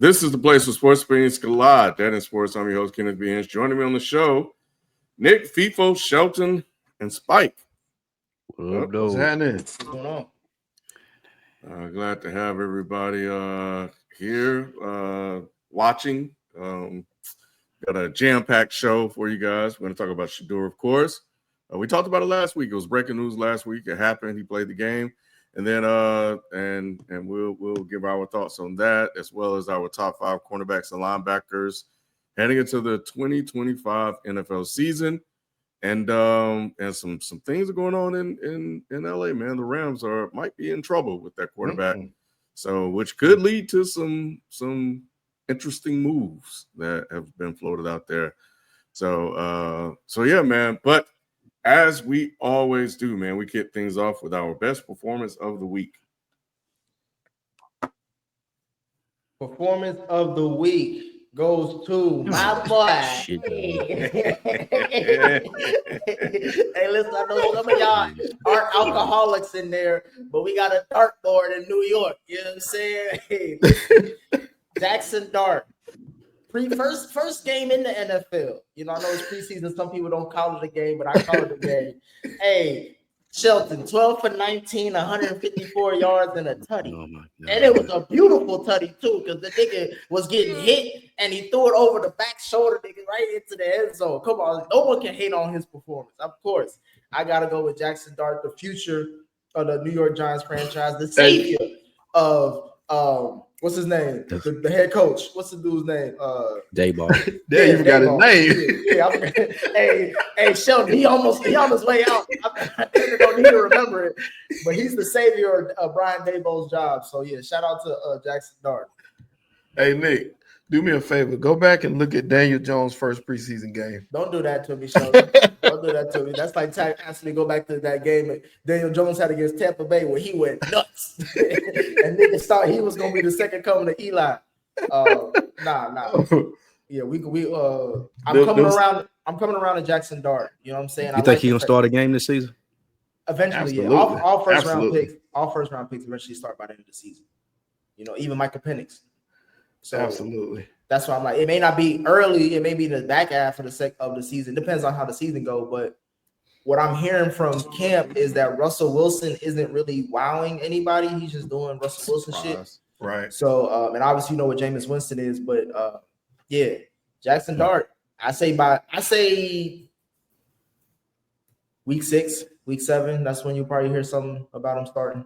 This is the place where sports opinions collide. That is sports. I'm your host, Kenneth B. Hinch. Joining me on the show, Nick, FIFO, Shelton, and Spike. What's happening? What's going on? Glad to have everybody here watching. Got a jam-packed show for you guys. We're going to talk about Shedeur, of course. We talked about it last week. It was breaking news last week. It happened. He played the game. And then and we'll give our thoughts on that, as well as our top 5 cornerbacks and linebackers heading into the 2025 NFL season. And some things are going on in LA, man. The Rams might be in trouble with that quarterback. Mm-hmm. So which could lead to some interesting moves that have been floated out there. So yeah, man. But as we always do, man, we kick things off with our best performance of the week. Performance of the week goes to my boy. Hey, listen, I know some of y'all aren't alcoholics in there, but we got a dartboard in New York. You know what I'm saying? Hey, Jackson Dart. First game in the NFL. You know, I know it's preseason. Some people don't call it a game, but I call it a game. Hey, Shelton, 12 for 19, 154 yards and a tutty. Oh and it was a beautiful tutty, too, because the nigga was getting hit, and he threw it over the back shoulder, nigga, right into the end zone. Come on. No one can hate on his performance. Of course, I got to go with Jackson Dart, the future of the New York Giants franchise, the savior of what's his name? The head coach. What's the dude's name? Dayball. Yeah, you got his name. Yeah, hey, Sheldon, he on his way out. I don't need to remember it, but he's the savior of Brian Daboll's job. So yeah, shout out to Jackson Dart. Hey Nick, do me a favor. Go back and look at Daniel Jones' first preseason game. Don't do that to me, Sheldon. Don't do that to me. That's like actually go back to that game that Daniel Jones had against Tampa Bay where he went nuts. And niggas thought he was gonna be the second coming to Eli. Nah. Yeah, I'm coming around to Jackson Dart. You know what I'm saying? You think he's gonna start a game this season? Eventually, Absolutely. Yeah. All first round picks eventually start by the end of the season. You know, even Michael Penix. So absolutely. That's why I'm like, it may not be early, it may be the back half of the season. Depends on how the season goes. But what I'm hearing from camp is that Russell Wilson isn't really wowing anybody. He's just doing Russell Wilson shit. Right. So and obviously you know what Jameis Winston is, but yeah, Jackson Dart. I say week 6, week 7. That's when you probably hear something about him starting.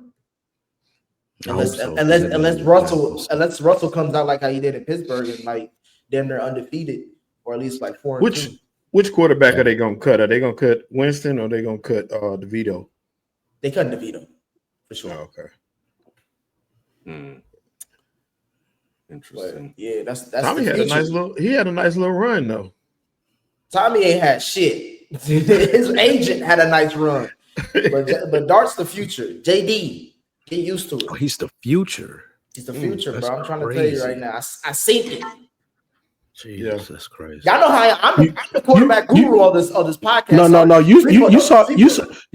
Unless Russell comes out like how he did in Pittsburgh and like damn near undefeated, or at least like 4-2. Which quarterback are they gonna cut? Are they gonna cut Winston or are they gonna cut DeVito? They cut DeVito for sure. Oh, okay. Interesting. But yeah, that's Tommy had a nice little run though. Tommy ain't had shit. His agent had a nice run, but Dart's the future. JD. Get used to it. Oh, he's the future. He's the future, bro. I'm trying to tell you right now. I seen it. Jesus, that's crazy. Y'all know how I'm the quarterback guru on this podcast. No. You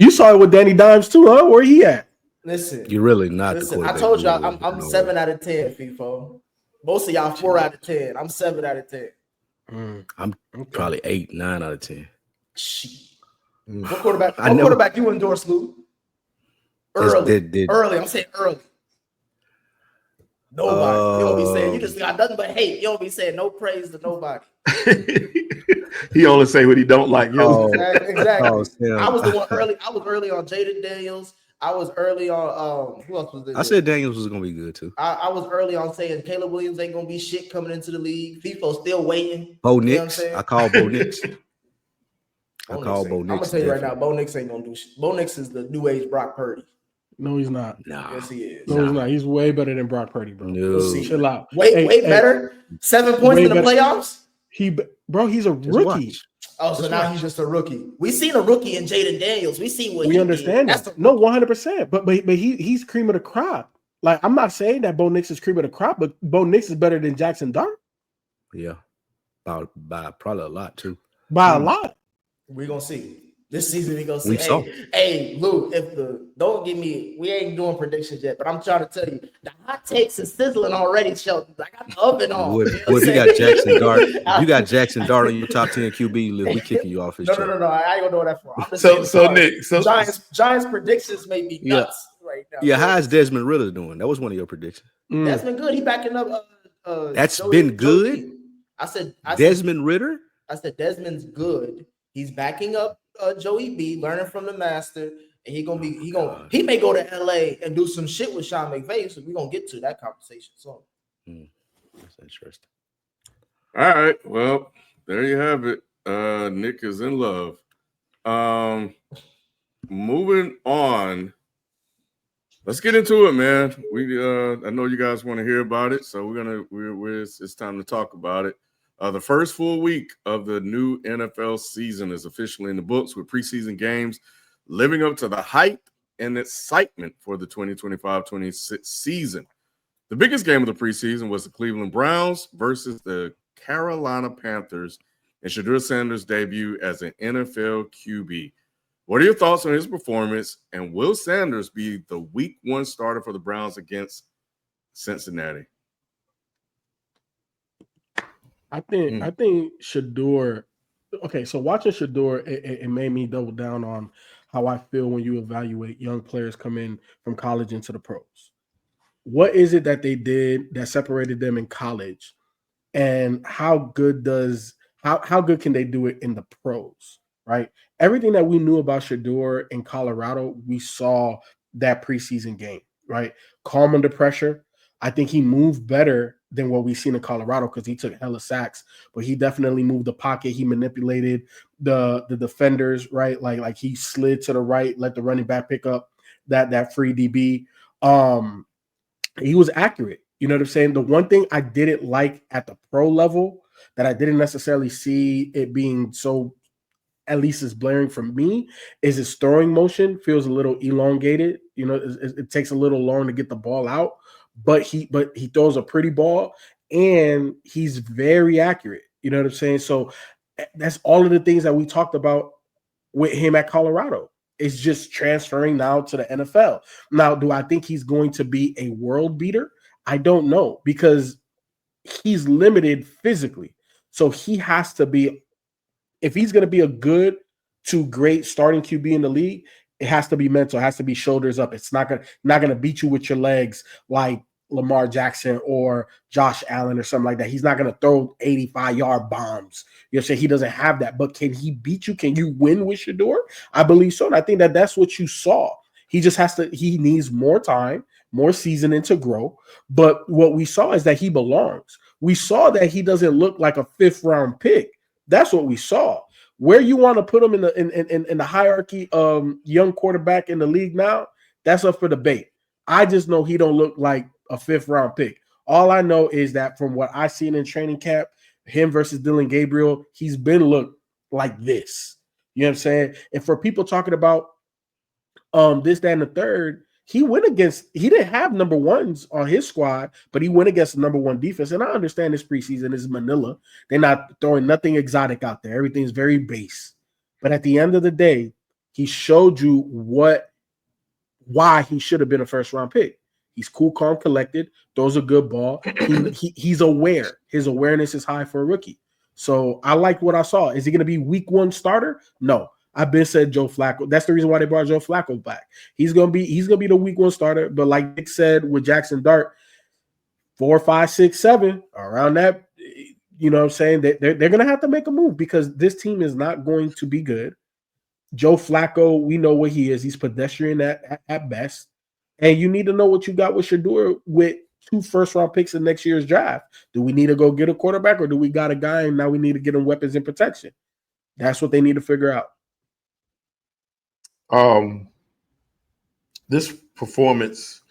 saw it with Danny Dimes too, huh? Where he at? Listen, you're really not the quarterback. I told y'all I'm 7 out of 10, FIFO. Most of y'all 4 out of 10. I'm 7 out of 10. I'm probably 8, 9 out of 10. What quarterback you endorse, Lou? Early. I'm saying early. Nobody. You don't be saying you just got nothing but hate. You don't be saying no praise to nobody. He only say what he don't like. Exactly. I was the one early. I was early on Jaden Daniels. I was early on who else was there? I said Daniels was gonna be good too. I was early on saying Caleb Williams ain't gonna be shit coming into the league. FIFO still waiting. Bo Nix. I call Bo Nix. I'm gonna tell you right now, Bo Nix ain't gonna do shit. Bo Nix is the new age Brock Purdy. No, he's not. Nah. Yes, he is. No, he's not. He's way better than Brock Purdy, bro. No. Chill out. Way better. 7 points in the playoffs. He's a rookie. Oh, so now he's just a rookie. We seen a rookie in Jaden Daniels. We seen what we understand that. No, 100%. But he's cream of the crop. Like, I'm not saying that Bo Nix is cream of the crop, but Bo Nix is better than Jackson Dart. Yeah, by probably a lot too. By a lot. We're gonna see. This season we gonna see. We saw. Hey, Lou, don't give me. We ain't doing predictions yet, but I'm trying to tell you, the hot takes is sizzling already. Sheldon, I got the oven on. What if you got Jackson Dart? If you got Jackson Dart on your top 10 QB list, we kicking you off his chair. No. I ain't gonna know that for. Nick, Giants predictions may be nuts right now. Yeah, how is Desmond Ritter doing? That was one of your predictions. Desmond good. He backing up. That's been good. I said Desmond Ritter. I said Desmond's good. He's backing up Joey B, learning from the master, and he may go to LA and do some shit with Sean McVay. So we're gonna get to that conversation. So that's interesting. All right, well, there you have it. Nick is in love. Moving on. Let's get into it, man. I know you guys want to hear about it, so it's time to talk about it. The first full week of the new NFL season is officially in the books, with preseason games living up to the hype and excitement for the 2025-26 season. The biggest game of the preseason was the Cleveland Browns versus the Carolina Panthers and Shedeur Sanders' debut as an NFL QB. What are your thoughts on his performance, and will Sanders be the week 1 starter for the Browns against Cincinnati? I think Shedeur. Okay, so watching Shedeur, it made me double down on how I feel when you evaluate young players coming from college into the pros. What is it that they did that separated them in college, and how good can they do it in the pros? Right, everything that we knew about Shedeur in Colorado, we saw that preseason game. Right, calm under pressure. I think he moved better than what we've seen in Colorado because he took hella sacks, but he definitely moved the pocket. He manipulated the defenders, right? Like he slid to the right, let the running back pick up that free DB. He was accurate. You know what I'm saying? The one thing I didn't like at the pro level that I didn't necessarily see it being so, at least it's blaring from me, is his throwing motion feels a little elongated. You know, it takes a little long to get the ball out. But he throws a pretty ball, and he's very accurate. You know what I'm saying? So that's all of the things that we talked about with him at Colorado. It's just transferring now to the NFL. Now, do I think he's going to be a world beater? I don't know, because he's limited physically. So he has to be, if he's going to be a good to great starting QB in the league, it has to be mental. It has to be shoulders up. It's not gonna beat you with your legs like Lamar Jackson or Josh Allen or something like that. He's not going to throw 85-yard bombs. You know what I'm saying? He doesn't have that. But can he beat you? Can you win with Shedeur? I believe so. And I think that's what you saw. He just he needs more time, more seasoning to grow. But what we saw is that he belongs. We saw that he doesn't look like a 5th-round pick. That's what we saw. Where you want to put him in the hierarchy of young quarterback in the league now, that's up for debate. I just know he don't look like a 5th-round pick. All I know is that from what I've seen in training camp, him versus Dylan Gabriel, he's been looked like this. You know what I'm saying? And for people talking about this, that, and the third, he didn't have number ones on his squad, but he went against the number 1 defense. And I understand this preseason is Manila. They're not throwing nothing exotic out there. Everything's very base. But at the end of the day, he showed you why he should have been a 1st-round pick. He's cool, calm, collected, throws a good ball. He's aware. His awareness is high for a rookie. So I like what I saw. Is he going to be week 1 starter? No. I've been said Joe Flacco. That's the reason why they brought Joe Flacco back. He's gonna be the week 1 starter. But like Nick said with Jackson Dart, 4, 5, 6, 7 around that. You know what I'm saying? They're gonna have to make a move because this team is not going to be good. Joe Flacco, we know what he is. He's pedestrian at best. And you need to know what you got with Shedeur with 2 first-round picks in next year's draft. Do we need to go get a quarterback, or do we got a guy and now we need to get him weapons and protection? That's what they need to figure out. This performance,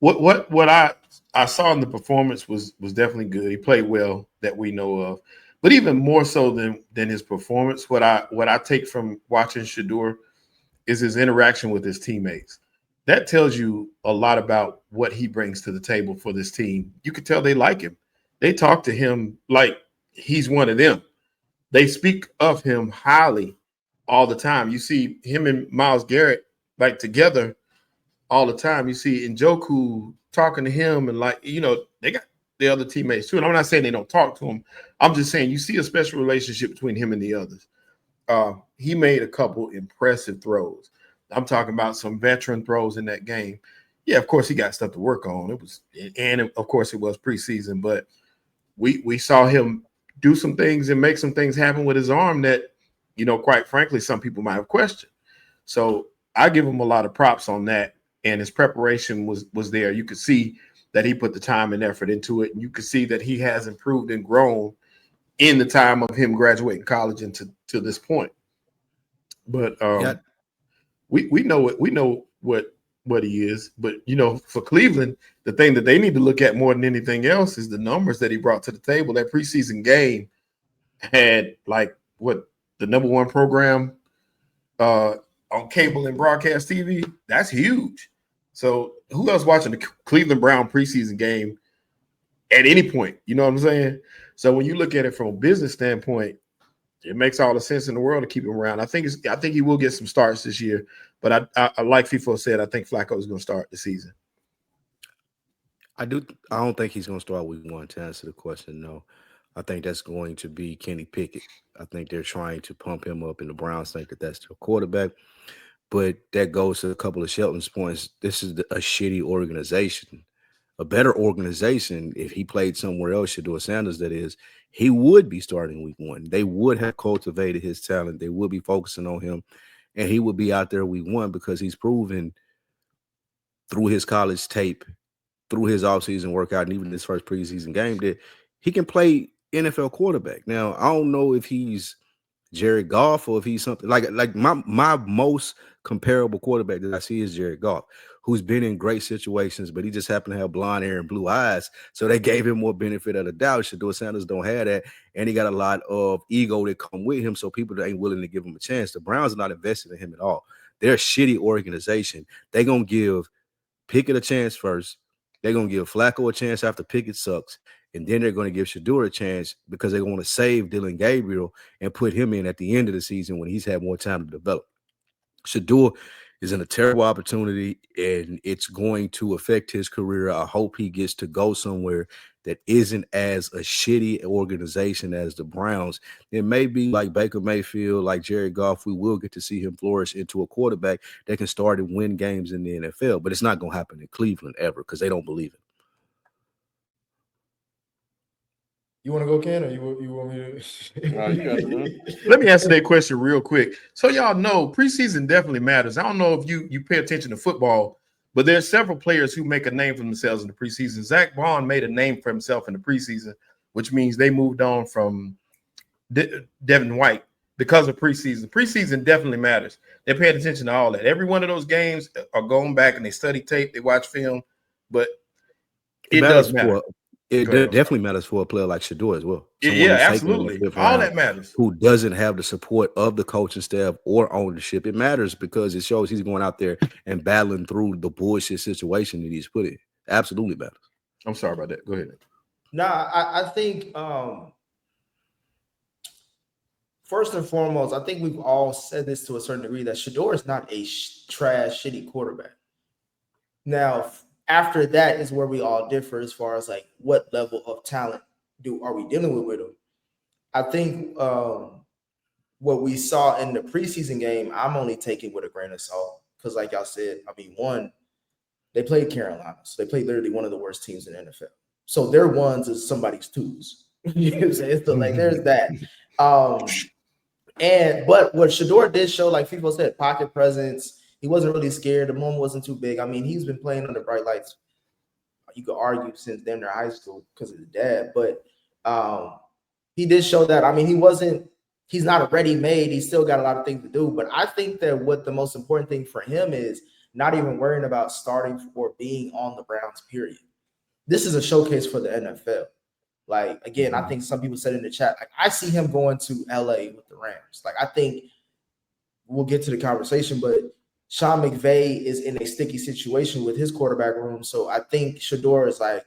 what I saw in the performance was definitely good. He played well that we know of. But even more so than his performance, what I take from watching Shedeur is his interaction with his teammates. That tells you a lot about what he brings to the table for this team. You could tell they like him. They talk to him like he's one of them. They speak of him highly all the time. You see him and Myles Garrett like together all the time. You see Njoku talking to him, and like, you know, they got the other teammates too. And I'm not saying they don't talk to him. I'm just saying you see a special relationship between him and the others. He made a couple impressive throws. I'm talking about some veteran throws in that game. Yeah, of course he got stuff to work on. Of course it was preseason, but we saw him do some things and make some things happen with his arm that, you know, quite frankly, some people might have questioned. So I give him a lot of props on that. And his preparation was there. You could see that he put the time and effort into it. And you could see that he has improved and grown in the time of him graduating college and to this point. But we know what he is. But, you know, for Cleveland, the thing that they need to look at more than anything else is the numbers that he brought to the table. That preseason game had like the number one program on cable and broadcast TV. That's huge. So who else watching the Cleveland Brown preseason game at any point? You know what I'm saying? So when you look at it from a business standpoint, it makes all the sense in the world to keep him around. I think he will get some starts this year, but I like FIFO said, I think Flacco is going to start the season. I don't think he's going to start week 1 to answer the question. No, I think that's going to be Kenny Pickett. I think they're trying to pump him up, and the Browns think that that's their quarterback. But that goes to a couple of Shelton's points. This is a shitty organization. A better organization, if he played somewhere else, Shedeur Sanders, that is, he would be starting week 1. They would have cultivated his talent. They would be focusing on him, and he would be out there week 1 because he's proven through his college tape, through his offseason workout, and even his first preseason game that he can play NFL quarterback. Now, I don't know if he's Jared Goff or if he's something like my most comparable quarterback that I see is Jared Goff, who's been in great situations, but he just happened to have blonde hair and blue eyes. So they gave him more benefit of the doubt. Shedeur Sanders don't have that, and he got a lot of ego that come with him, so people that ain't willing to give him a chance. The Browns are not invested in him at all. They're a shitty organization. They're going to give Pickett a chance first. They're going to give Flacco a chance after Pickett sucks. And then they're going to give Shedeur a chance because they want to save Dylan Gabriel and put him in at the end of the season when he's had more time to develop. Shedeur is in a terrible opportunity, and it's going to affect his career. I hope he gets to go somewhere that isn't as a shitty organization as the Browns. It may be like Baker Mayfield, like Jared Goff. We will get to see him flourish into a quarterback that can start and win games in the NFL, but it's not going to happen in Cleveland ever because they don't believe it. You want to go, Ken, or you want me to? You got it, man. Let me answer that question real quick. So y'all know preseason definitely matters. I don't know if you pay attention to football, but there's several players who make a name for themselves in the preseason. Zach Bond made a name for himself in the preseason, which means they moved on from Devin White because of preseason. Preseason definitely matters. They're paying attention to all that. Every one of those games are going back and they study tape, they watch film, but it does matter. It definitely matters for a player like Shedeur as well. Yeah, absolutely. All that matters. Who doesn't have the support of the coaching staff or ownership. It matters because it shows he's going out there and battling through the bullshit situation that he's put in. Absolutely matters. I'm sorry about that. Go ahead. Nah, I think first and foremost, I think we've all said this to a certain degree that Shedeur is not a trash, shitty quarterback. Now, after that is where we all differ as far as like what level of talent are we dealing with him. I think what we saw in the preseason game, I'm only taking with a grain of salt because, like y'all said, I mean, one, they played Carolina, so they played literally one of the worst teams in the NFL. So their ones is somebody's twos. You know what I'm saying? So like, there's that. But what Shedeur did show, like people said, pocket presence. He wasn't really scared. The moment wasn't too big. I mean, he's been playing under bright lights. You could argue since damn near high school because of his dad, but he did show that. I mean, he's not a ready-made. He's still got a lot of things to do. But I think that what the most important thing for him is not even worrying about starting or being on the Browns, period. This is a showcase for the NFL. Like, again, I think some people said in the chat, like, I see him going to LA with the Rams. Like, I think we'll get to the conversation, but Sean McVay is in a sticky situation with his quarterback room. So I think Shedeur is like,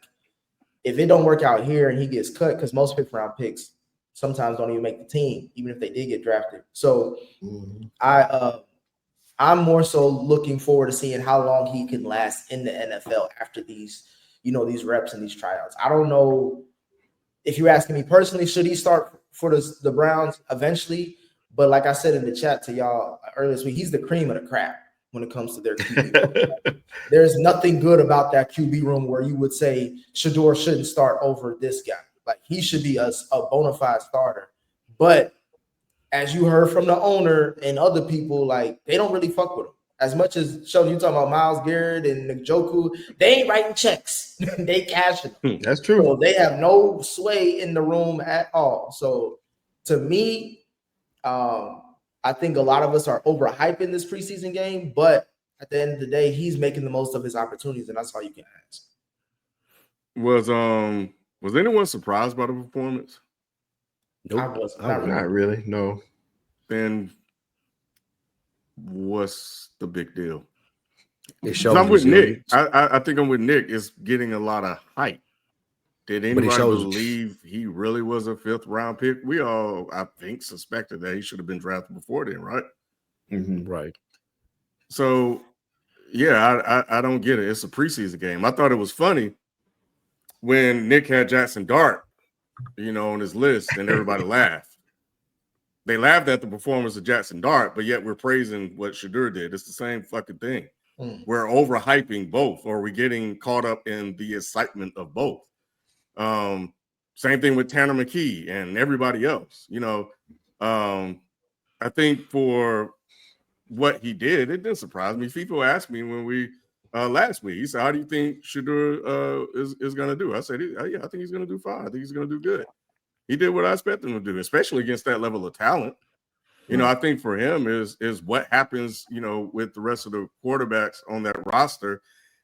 if it don't work out here and he gets cut, because most fifth-round picks sometimes don't even make the team, even if they did get drafted. So I'm more so looking forward to seeing how long he can last in the NFL after these reps and these tryouts. I don't know if you're asking me personally, should he start for the Browns eventually? But like I said in the chat to y'all earlier this week, he's the cream of the crap when it comes to their QB room. There's nothing good about that QB room where you would say Shedeur shouldn't start over this guy. Like, he should be a bona fide starter. But as you heard from the owner and other people, like, they don't really fuck with him. As much as Sheldon, you talking about Myles Garrett and Njoku, they ain't writing checks. They cashing them. That's true. So they have no sway in the room at all. So to me, I think a lot of us are overhyping this preseason game, but at the end of the day, he's making the most of his opportunities, and that's all you can ask. Was anyone surprised by the performance? Nope. Not really. No. Then what's the big deal? I'm with Nick. I think I'm with Nick. It's getting a lot of hype. Did anybody believe he really was a 5th round pick? We all, I think, suspected that he should have been drafted before then, right? Mm-hmm. Right. So, yeah, I don't get it. It's a preseason game. I thought it was funny when Nick had Jackson Dart, on his list, and everybody laughed. They laughed at the performance of Jackson Dart, but yet we're praising what Shedeur did. It's the same fucking thing. We're overhyping both, or we're getting caught up in the excitement of both. Same thing with Tanner McKee and everybody else. I think for what he did, it didn't surprise me. People asked me when we last week, he said, how do you think Shedeur is going to do? I said, yeah, I think he's going to do fine. I think he's going to do good. He did what I expected him to do, especially against that level of talent. I think for him is what happens, with the rest of the quarterbacks on that roster,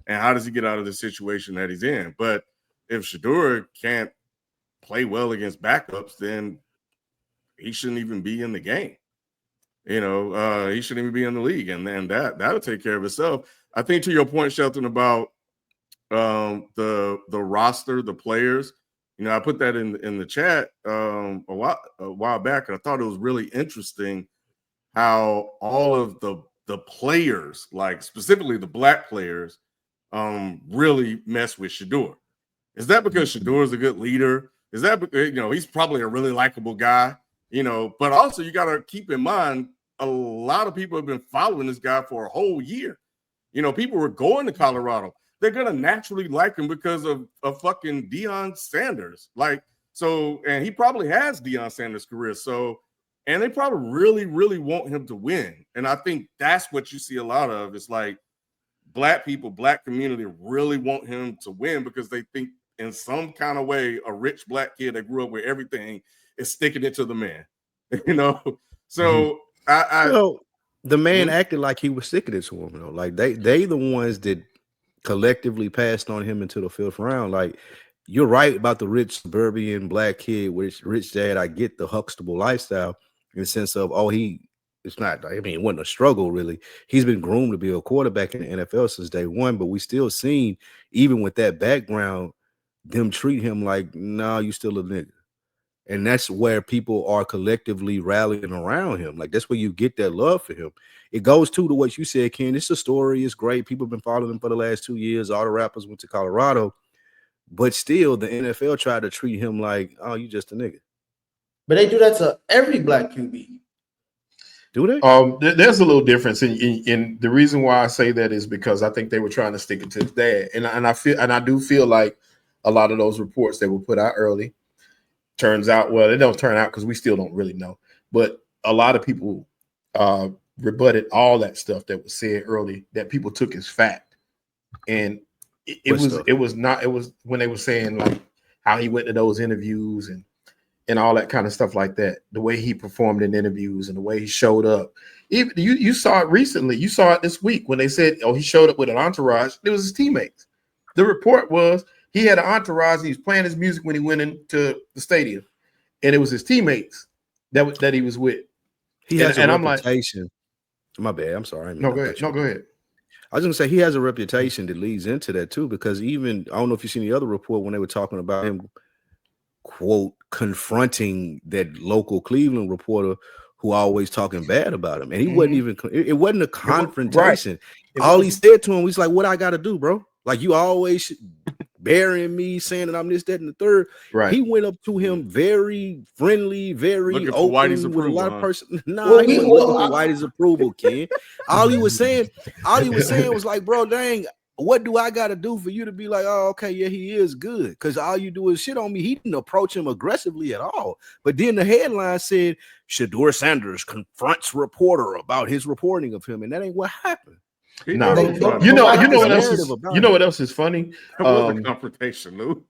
and how does he get out of the situation that he's in. But if Shedeur can't play well against backups, then he shouldn't even be in the game. He shouldn't even be in the league, and then that'll take care of itself. I think to your point, Shelton, about the roster, the players. I put that in the chat a while back, and I thought it was really interesting how all of the players, like specifically the black players, really mess with Shedeur. Is that because Shedeur is a good leader? Is that because, he's probably a really likable guy, but also you got to keep in mind, a lot of people have been following this guy for a whole year. People were going to Colorado. They're going to naturally like him because of fucking Deion Sanders. And he probably has Deion Sanders' career. And they probably really, really want him to win. And I think that's what you see a lot of. It's like black people, black community really want him to win because they think in some kind of way a rich black kid that grew up with everything is sticking it to the man. So the man acted like he was sticking it to him, though. Like they the ones that collectively passed on him into the 5th round. Like, you're right about the rich suburban black kid with rich dad. I get the Huxtable lifestyle in the sense of, it wasn't a struggle really. He's been groomed to be a quarterback in the NFL since day one, but we still seen, even with that background, them treat him like, nah, you still a nigga. And that's where people are collectively rallying around him. Like, that's where you get that love for him. It goes to what you said, Ken. It's a story. It's great. People have been following him for the last 2 years. All the rappers went to Colorado. But still, the NFL tried to treat him like, oh, you just a nigga. But they do that to every black QB. Do they? There's a little difference. In the reason why I say that is because I think they were trying to stick it to his dad. And I do feel like a lot of those reports that were put out early turns out, well, they don't turn out because we still don't really know. But a lot of people rebutted all that stuff that was said early that people took as fact. And it was when they were saying like how he went to those interviews and all that kind of stuff like that, the way he performed in interviews and the way he showed up. Even you saw it recently. You saw it this week when they said, oh, he showed up with an entourage. It was his teammates. The report was he had an entourage and he was playing his music when he went into the stadium. And it was his teammates that he was with. He has a reputation. My bad. I'm sorry. No, go ahead. No, go ahead. I was going to say he has a reputation that leads into that too, because even, I don't know if you've seen the other report when they were talking about him, quote, confronting that local Cleveland reporter who always talking bad about him. And he wasn't even, it wasn't a confrontation. All he said to him was like, what I got to do, bro? Like, you always burying me, saying that I'm this, that, and the third. Right. He went up to him very friendly, very looking open for Whitey's with approval, a lot of huh? person. Nah, he wasn't looking for Whitey's approval, Ken. All he was saying was like, bro, dang, what do I got to do for you to be like, oh, okay, yeah, he is good? Because all you do is shit on me. He didn't approach him aggressively at all. But then the headline said, Shedeur Sanders confronts reporter about his reporting of him. And that ain't what happened. No, you know what else is funny? It was a confrontation, Lou.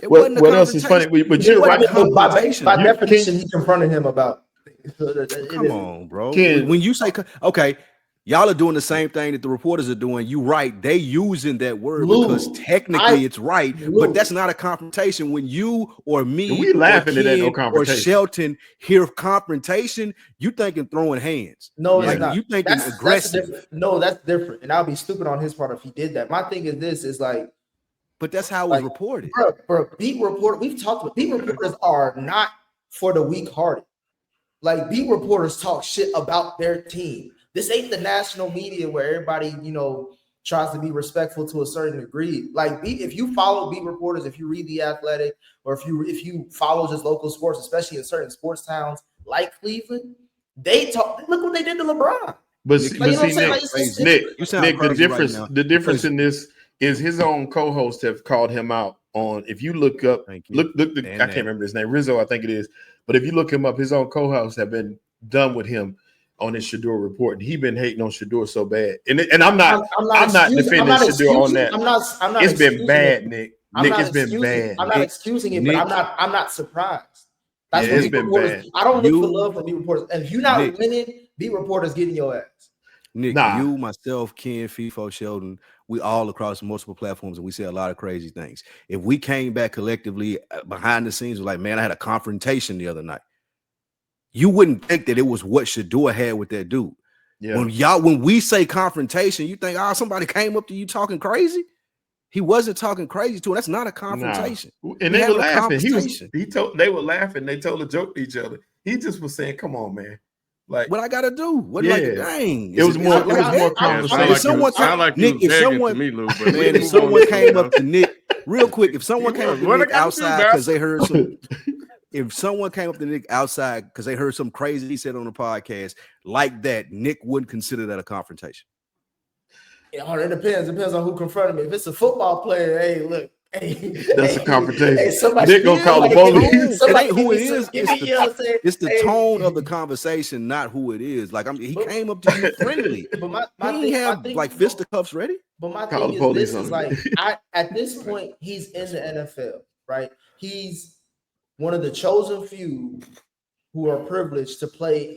What else is funny? But you're right. By definition, he confronted him about. Come on, bro. When you say, okay, y'all are doing the same thing that the reporters are doing. You right. They using that word because technically it's right, but that's not a confrontation. When you or me we laughing at that no or confrontation. Shelton hear confrontation, you thinking throwing hands. No, like, it's not. You thinking aggressive. That's different. And I'll be stupid on his part if he did that. My thing is like, but that's how it was reported. Bro, beat reporter, we've talked about beat reporters are not for the weak-hearted. Like, beat reporters talk shit about their team. This ain't the national media where everybody, tries to be respectful to a certain degree. Like, if you follow beat reporters, if you read The Athletic, or if you follow just local sports, especially in certain sports towns like Cleveland, they talk. Look what they did to LeBron. But see, Nick, the difference in this is his own co-hosts have called him out on. If you look up, I can't remember his name, Rizzo, I think it is. But if you look him up, his own co-hosts have been done with him on his Shedeur report, and he been hating on Shedeur so bad. And I'm not defending Shedeur on that. I'm not. It's been bad, Nick. It's been bad. I'm not excusing it, but I'm not surprised. That's what it's been bad. I don't look for love from beat reporters. And if you're not winning, beat reporters getting your ass. Nick, you, myself, Ken, FIFO, Sheldon, we all across multiple platforms, and we say a lot of crazy things. If we came back collectively behind the scenes, like, man, I had a confrontation the other night, you wouldn't think that it was what Shedeur had with that dude. Yeah. When we say confrontation, you think, somebody came up to you talking crazy. He wasn't talking crazy to him. That's not a confrontation. Nah. And they were laughing. They were laughing. They told a joke to each other. He just was saying, "Come on, man." Like, what I gotta do? What dang? It was more conversation. If someone came up to Nick real quick, if someone came up to Nick outside because they heard some, if someone came up to Nick outside because they heard some crazy he said on the podcast like that, Nick wouldn't consider that a confrontation. It depends. It depends on who confronted me. If it's a football player, hey, look. That's a confrontation. Nick gonna call the police. It ain't who it is. It's the tone of the conversation, not who it is. Like, he came up to you friendly. But he have like fisticuffs ready. But my thing is, this is like, at this point, he's in the NFL, right? He's one of the chosen few who are privileged to play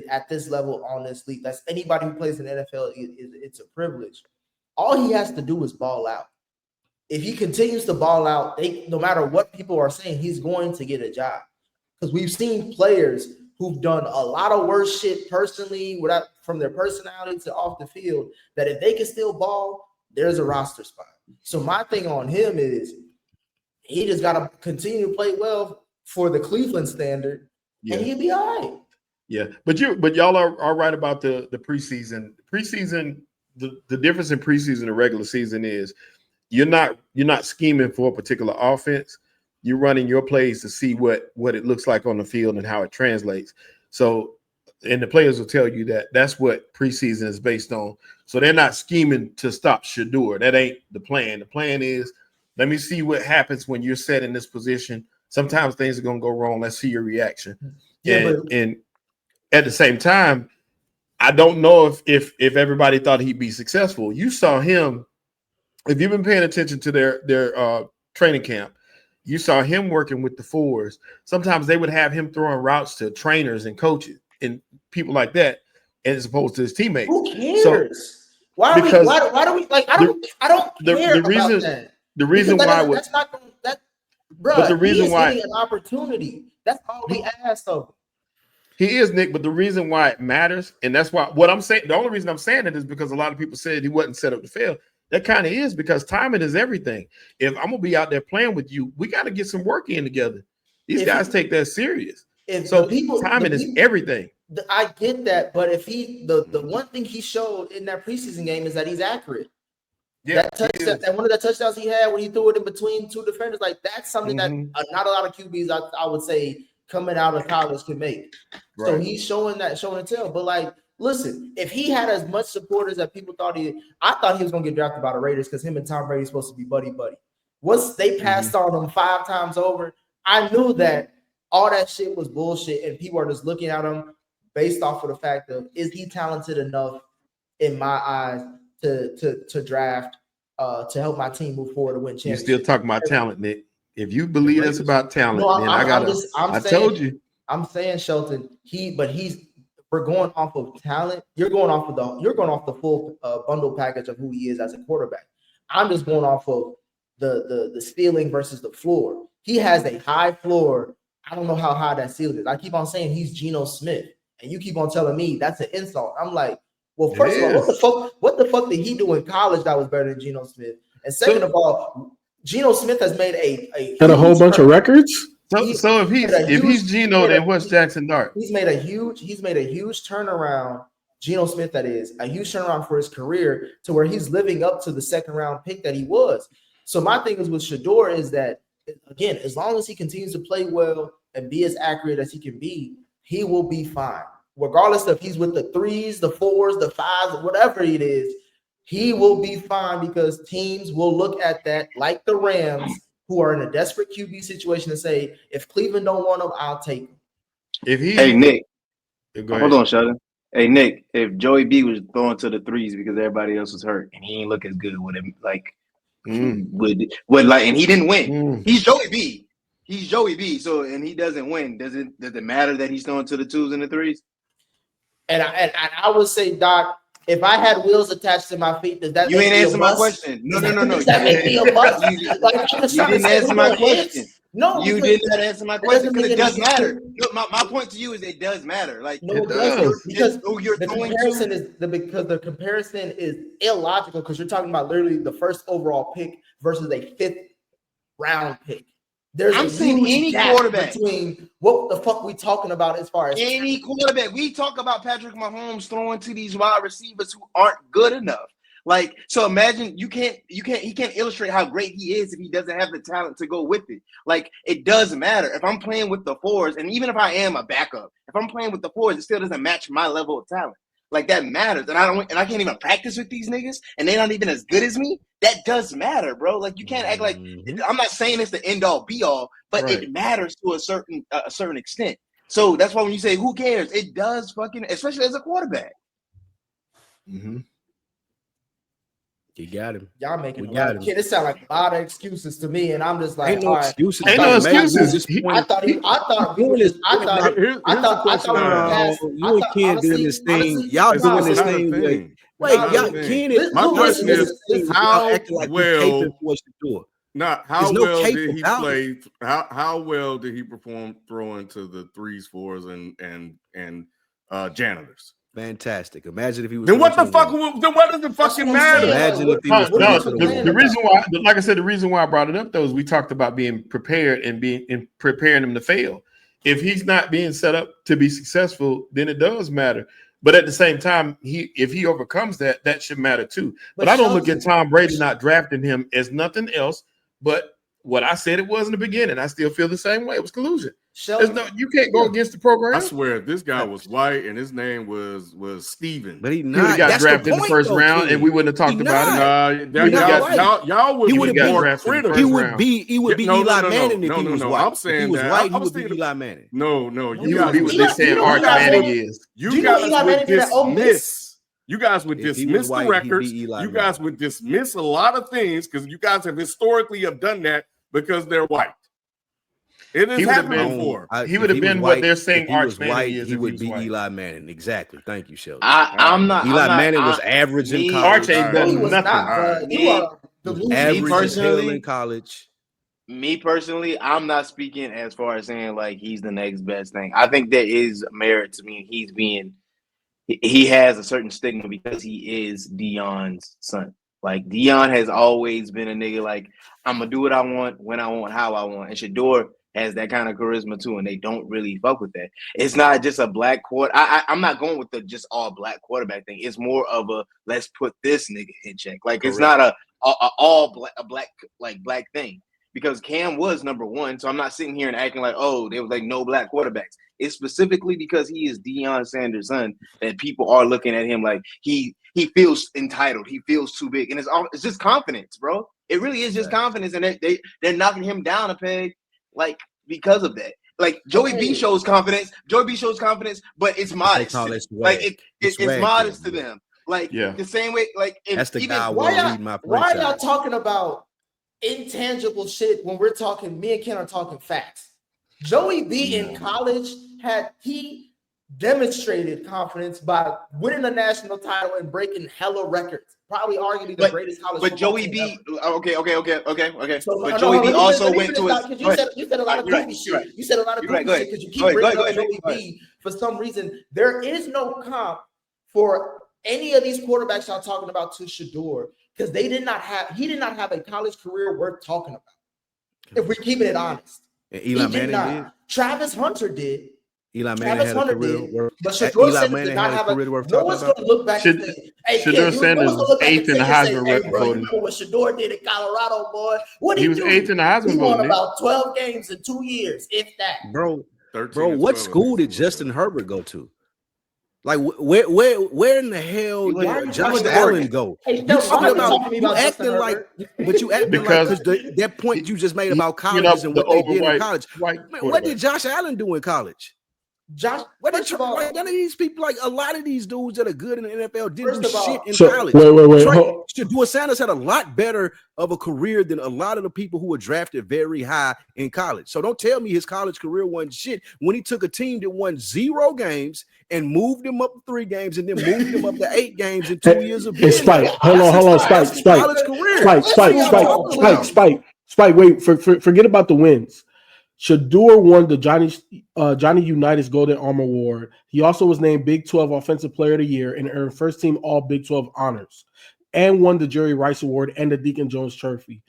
at this level on this league. That's anybody who plays in the NFL. It's a privilege. All he has to do is ball out. If he continues to ball out, no matter what people are saying, he's going to get a job. Because we've seen players who've done a lot of worse shit personally, from their personality to off the field, that if they can still ball, there's a roster spot. So my thing on him is he just got to continue to play well for the Cleveland standard, and he'll be all right. Yeah, but y'all are right about the preseason. Preseason, the difference in preseason and regular season is you're not scheming for a particular offense. You're running your plays to see what it looks like on the field and how it translates. So, and the players will tell you that's what preseason is based on. So they're not scheming to stop Shedeur. That ain't the plan. The plan is, let me see what happens when you're set in this position. Sometimes things are going to go wrong. Let's see your reaction. And at the same time, I don't know if everybody thought he'd be successful. You saw him. If you've been paying attention to their training camp, you saw him working with the fours. Sometimes they would have him throwing routes to trainers and coaches and people like that, as opposed to his teammates. Who cares? Why do we like? I don't care about that. The reason why that's not that, bro. But the reason why an opportunity. That's all we asked of him. He is, Nick, but the reason why it matters, and that's why what I'm saying. The only reason I'm saying it is because a lot of people said he wasn't set up to fail. That kind of is because timing is everything. If I'm gonna be out there playing with you, we got to get some work in together. These guys take that serious. So timing is everything. I get that, but if the one thing he showed in that preseason game is that he's accurate. Yeah, that one of the touchdowns he had when he threw it in between two defenders, like that's something that not a lot of QBs I would say coming out of college can make. Right. So he's showing and tell. But like, listen, if he had as much supporters that people thought I thought he was gonna get drafted by the Raiders because him and Tom Brady supposed to be buddy. Once they passed on him 5 times over, I knew that all that shit was bullshit, and people are just looking at him based off of the fact of, is he talented enough in my eyes to draft to help my team move forward to win championships? You're still talking about talent, Nick. If you believe it's about talent, then I told you. I'm saying, Shelton, we're going off of talent. You're going off the full bundle package of who he is as a quarterback. I'm just going off of the ceiling versus the floor. He has a high floor. I don't know how high that ceiling is. I keep on saying he's Geno Smith, and you keep on telling me that's an insult. I'm like, well, first of all, what the fuck did he do in college that was better than Geno Smith? And second of all, Geno Smith has made a whole bunch of records. So if he's Geno, then what's Jackson Dart? He's made a huge turnaround. Geno Smith, that is a huge turnaround for his career to where he's living up to the second round pick that he was. So my thing is with Shedeur is that, again, as long as he continues to play well and be as accurate as he can be, he will be fine. Regardless if he's with the 3s, the 4s, the 5s, whatever it is, he will be fine because teams will look at that like the Rams, who are in a desperate QB situation, and say, if Cleveland don't want him, I'll take him. Hey, Nick. Hold on, Shadeur. Hey, Nick, if Joey B was throwing to the 3s because everybody else was hurt and he ain't look as good with him, and he didn't win. He's Joey B. So, and he doesn't win. Does it matter that he's throwing to the 2s and the 3s? And I would say, Doc, if I had wheels attached to my feet, does that you ain't answer my question? No. Does that make me a bust? You didn't answer my question. No, you did not answer my question because it does matter. My point to you is it does matter. Like, no, it does because the comparison is illogical because you're talking about literally the first overall pick versus a 5th round pick. I'm saying any quarterback between what the fuck we talking about as far as any quarterback. We talk about Patrick Mahomes throwing to these wide receivers who aren't good enough. Like, so imagine he can't illustrate how great he is if he doesn't have the talent to go with it. Like, it does matter. If I'm playing with the 4s, and even if I am a backup, if I'm playing with the 4s, it still doesn't match my level of talent. Like, that matters. And I can't even practice with these niggas, and they're not even as good as me. That does matter, bro. Like, you can't act like I'm not saying it's the end all be all, but it matters to a certain extent. So that's why when you say who cares, it does fucking, especially as a quarterback. You got him. Y'all making a lot of shit. It sounds like a lot of excuses to me, and I'm just like, ain't no excuses. Ain't no excuses. I thought you and Ken doing this thing. Y'all doing this thing. Wait, y'all, Ken is. My question is, how well? Not how well did he play? How well did he perform throwing to the 3s, 4s, and janitors? Fantastic. Imagine if he was. Then what the fuck? Then what does it fucking matter? Imagine if he was. The reason why, like I said, the reason why I brought it up though is we talked about being prepared and preparing him to fail. If he's not being set up to be successful, then it does matter. But at the same time, if he overcomes that, that should matter too. But I don't look at Tom Brady not drafting him as nothing else but what I said it was in the beginning. I still feel the same way. It was collusion. You can't go against the program. I swear, this guy was white and his name was Steven. But he got drafted in the first round, and we wouldn't have talked about it. Y'all would be more critical. He would be Eli Manning if he was white. I'm saying he was white. He would be Eli Manning. No, you would be what they saying Arch Manning is. You guys would dismiss the records. You guys would dismiss a lot of things because you guys have historically done that because they're white. It has happened before. He would have been what they're saying Arch Manning is. He would be Eli Manning. Exactly. Thank you, Sheldon. I'm not. Eli Manning was average in college. Arch ain't done nothing. Average in college. Me personally, I'm not speaking as far as saying like he's the next best thing. I think there is merit to me. He has a certain stigma because he is Deion's son. Like, Deion has always been a nigga like, I'm gonna do what I want, when I want, how I want. And Shedeur has that kind of charisma too, and they don't really fuck with that. It's not just a black quarter. I'm not going with the just all black quarterback thing. It's more of a let's put this nigga in check. Like it's not a black thing. Because Cam was number one, so I'm not sitting here and acting like, oh, there was like no black quarterbacks. It's specifically because he is Deion Sanders' son that people are looking at him like he feels entitled, he feels too big, and it's just confidence, bro. It really is just confidence, and they're knocking him down a peg, like because of that. Like Joey B shows confidence, but it's modest. Like it's modest to them. Like the same way, like that's the guy. Why are y'all talking about intangible shit when we're talking? Me and Ken are talking facts. Joey B in college he demonstrated confidence by winning a national title and breaking hella records. Probably arguably the greatest college. But Joey B, okay. So, but Joey B also went to his. You said a lot of goofy shit. You said a lot of goofy shit because you keep bringing up Joey B for some reason. There is no comp for any of these quarterbacks y'all talking about to Shedeur, because he did not have a college career worth talking about. If we're keeping it honest, and Eli Manning did. Travis Hunter did. Eli Manning had a career worth. But Shedeur Sanders did not have a career worth talking about. No one's going to look back and say, "Hey, Shedeur Sanders was 8th in the Heisman record voting. You know what Shedeur did in Colorado, boy? What did he do? He was 8th in the Heisman voting. He won about 12 games in 2 years, if that. Bro, what school did Justin Herbert go to? Like where in the hell did Josh Allen go? Hey, you acting like because that point you just made about colleges and what they did in college. What did Josh Allen do in college? None of these people, like a lot of these dudes that are good in the NFL didn't do shit in college. Shedeur Sanders had a lot better of a career than a lot of the people who were drafted very high in college. So don't tell me his college career wasn't shit when he took a team that won 0 games and moved him up to 3 games and then moved him up to 8 games in 2 years of being. Spike, hold on, Spike. Wait, forget about the wins. Shedeur won the Johnny Unitas Golden Arm Award. He also was named Big 12 Offensive Player of the Year and earned first team All Big 12 honors, and won the Jerry Rice Award and the Deacon Jones Trophy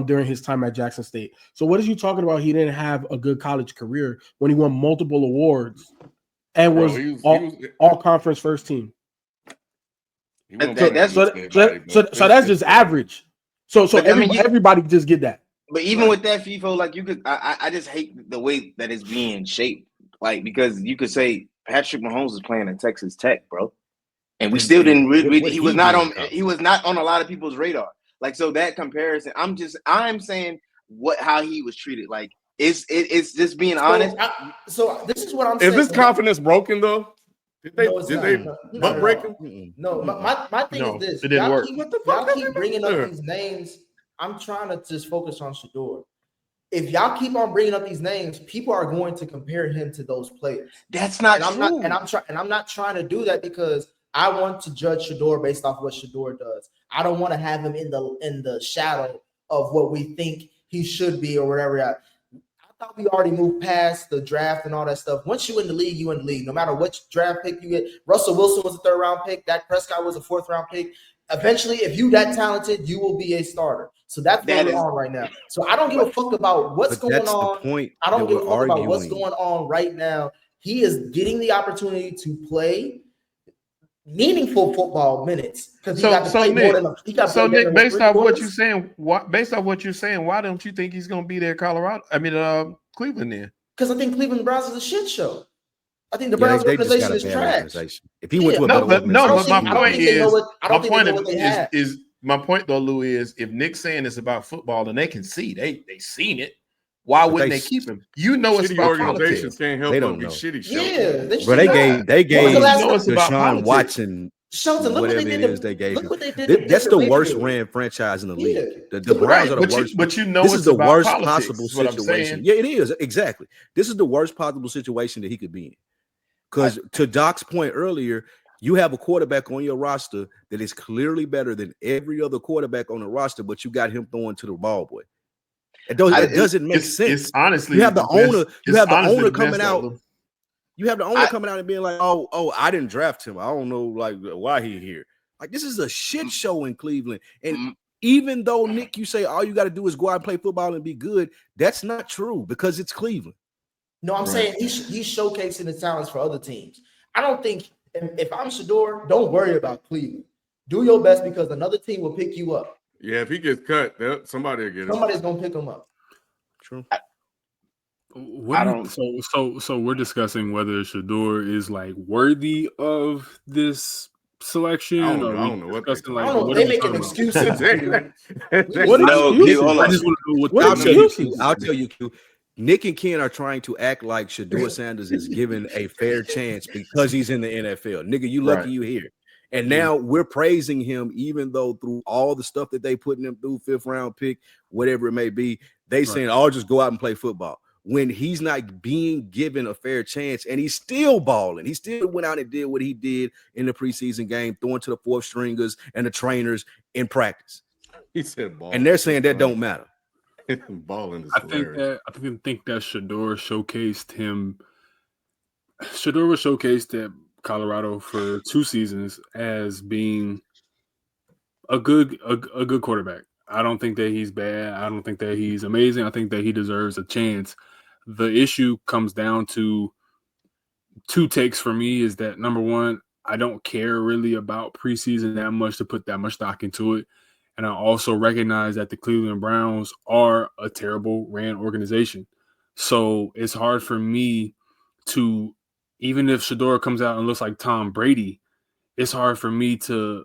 during his time at Jackson State. So what is you talking about? He didn't have a good college career when he won multiple awards and was all conference first team. So that's just average. So everybody just get that. But even with that, FIFO, like you could, I just hate the way that it's being shaped. Like, because you could say Patrick Mahomes is playing at Texas Tech, bro, and we still didn't really. He was not on a lot of people's radar. Like, so that comparison, I'm saying how he was treated. Like, it's just being honest. So this is what I'm saying. Is this confidence broken though? Did they break him? No, my thing is this. It didn't work. Y'all keep bringing up these names. I'm trying to just focus on Shedeur. If y'all keep on bringing up these names, people are going to compare him to those players. That's not true. I'm not trying to do that because I want to judge Shedeur based off what Shedeur does. I don't want to have him in the shadow of what we think he should be or whatever. I thought we already moved past the draft and all that stuff. Once you in the league, you in the league. No matter which draft pick you get. Russell Wilson was a 3rd round pick. Dak Prescott was a 4th round pick. Eventually, if you that talented, you will be a starter. So that's what we're on right now. So I don't give a fuck about what's going on. I don't give a fuck about what's going on right now. He is getting the opportunity to play meaningful football minutes because he got to play more than he got. So Nick, based off what you're saying, why don't you think he's going to be there, Cleveland then? Because I think Cleveland Browns is a shit show. I think the Browns organization is trash. If he went to my point though, Louis, is if Nick's saying it's about football and they can see they seen it, why wouldn't they keep him? You know, it's about organizations can't help but be shitty. But they gave Deshaun Watson. Shelton, look what they did. Look what they did. That's the worst ran franchise in the league. The Browns are the worst. But you know, this is the worst possible situation. Yeah, it is exactly. This is the worst possible situation that he could be in. Because to Doc's point earlier, you have a quarterback on your roster that is clearly better than every other quarterback on the roster, but you got him throwing to the ball boy. It doesn't make sense. It's honestly, you have the owner. You have the owner coming out. You have the owner coming out and being like, "Oh, I didn't draft him. I don't know, like why he here." Like this is a shit show in Cleveland, and Even though, Nick, you say all you got to do is go out and play football and be good, that's not true because it's Cleveland. No, I'm saying he's showcasing his talents for other teams. I don't think if I'm Shedeur, don't worry about Cleveland. Do your best because another team will pick you up. Yeah, if he gets cut, somebody will get him. Somebody's gonna pick him up. True. So we're discussing whether Shedeur is like worthy of this selection. I don't know what I don't know. They making excuses. What No, excuses? hold I on. just want to know what What I'll tell you, excuses? Q. I'll tell you, Q. Nick and Ken are trying to act like Shedeur Sanders is given a fair chance because he's in the NFL. Nigga, you lucky you here. And now we're praising him, even though through all the stuff that they putting him through, 5th round pick, whatever it may be, they saying, "Oh, just go out and play football." When he's not being given a fair chance, and he's still balling. He still went out and did what he did in the preseason game, throwing to the 4th stringers and the trainers in practice. He said ball. And they're saying that don't matter. Balling is I think that Shedeur showcased him. Shedeur was showcased at Colorado for 2 seasons as being a good quarterback. I don't think that he's bad. I don't think that he's amazing. I think that he deserves a chance. The issue comes down to 2 takes for me is that, number one, I don't care really about preseason that much to put that much stock into it. And I also recognize that the Cleveland Browns are a terrible ran organization. So it's hard for me to, even if Shedeur comes out and looks like Tom Brady, it's hard for me to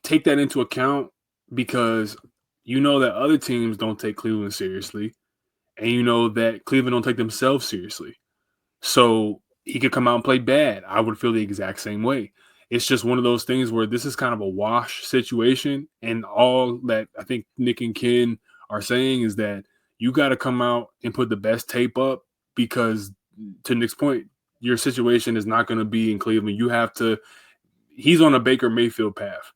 take that into account because you know that other teams don't take Cleveland seriously, and you know that Cleveland don't take themselves seriously. So he could come out and play bad. I would feel the exact same way. It's just one of those things where this is kind of a wash situation, and all that I think Nick and Ken are saying is that you got to come out and put the best tape up because, to Nick's point, your situation is not going to be in Cleveland. You have to – he's on a Baker Mayfield path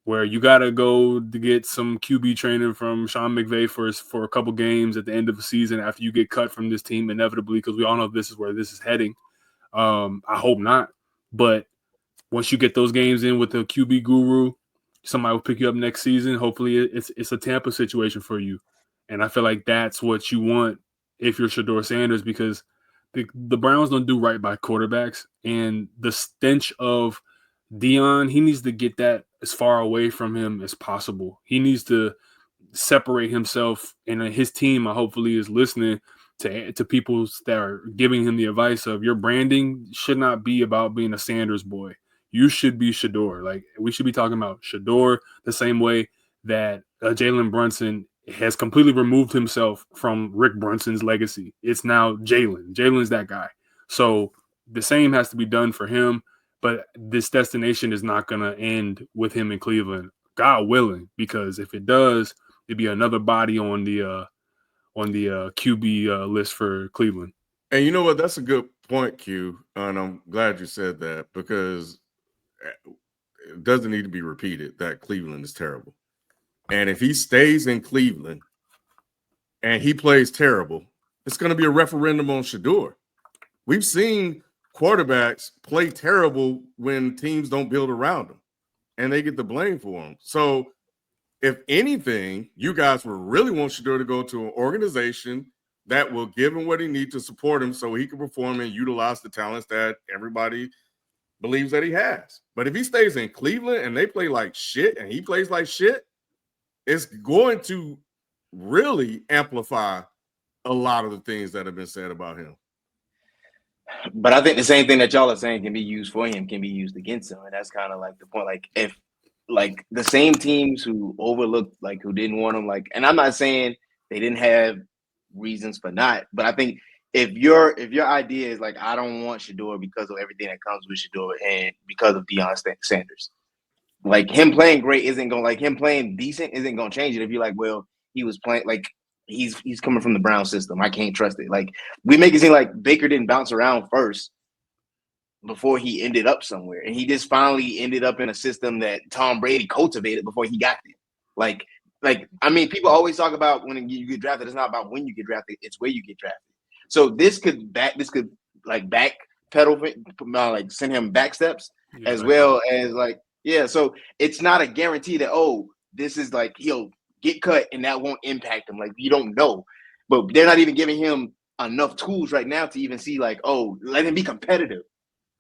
where you got to go to get some QB training from Sean McVay for a couple games at the end of the season after you get cut from this team inevitably because we all know this is where this is heading. I hope not. But once you get those games in with the QB guru, somebody will pick you up next season. Hopefully it's a Tampa situation for you. And I feel like that's what you want if you're Shedeur Sanders because the Browns don't do right by quarterbacks. And the stench of Dion, he needs to get that as far away from him as possible. He needs to separate himself, and his team hopefully is listening to people that are giving him the advice of your branding should not be about being a Sanders boy. You should be Shedeur. Like we should be talking about Shedeur the same way that Jalen Brunson has completely removed himself from Rick Brunson's legacy. It's now Jalen. Jalen's that guy. So the same has to be done for him. But this destination is not going to end with him in Cleveland, God willing, because if it does, it'd be another body on the QB list for Cleveland. And you know what? That's a good point, Q. And I'm glad you said that because it doesn't need to be repeated that Cleveland is terrible. And if he stays in Cleveland and he plays terrible, it's going to be a referendum on Shedeur. We've seen quarterbacks play terrible when teams don't build around them and they get the blame for them. So if anything, you guys would really want Shedeur to go to an organization that will give him what he needs to support him so he can perform and utilize the talents that everybody believes that he has. But if he stays in Cleveland and they play like shit and he plays like shit, it's going to really amplify a lot of the things that have been said about him. But I think the same thing that y'all are saying can be used for him can be used against him. And that's kind of like the point. Like if like the same teams who overlooked, like who didn't want him, like, and I'm not saying they didn't have reasons for not, but I think if your idea is like, I don't want Shedeur because of everything that comes with Shedeur and because of Deion Sanders, like him playing great isn't going, like him playing decent isn't going to change it. If you're like, well, he was playing like he's coming from the Brown system, I can't trust it. Like we make it seem like Baker didn't bounce around first before he ended up somewhere, and he just finally ended up in a system that Tom Brady cultivated before he got there. Like I mean, people always talk about when you get drafted. It's not about when you get drafted; it's where you get drafted. So this could backpedal, send him back steps as well as like, yeah. So it's not a guarantee that, oh, this is like he'll get cut and that won't impact him. Like you don't know, but they're not even giving him enough tools right now to even see like, oh, let him be competitive.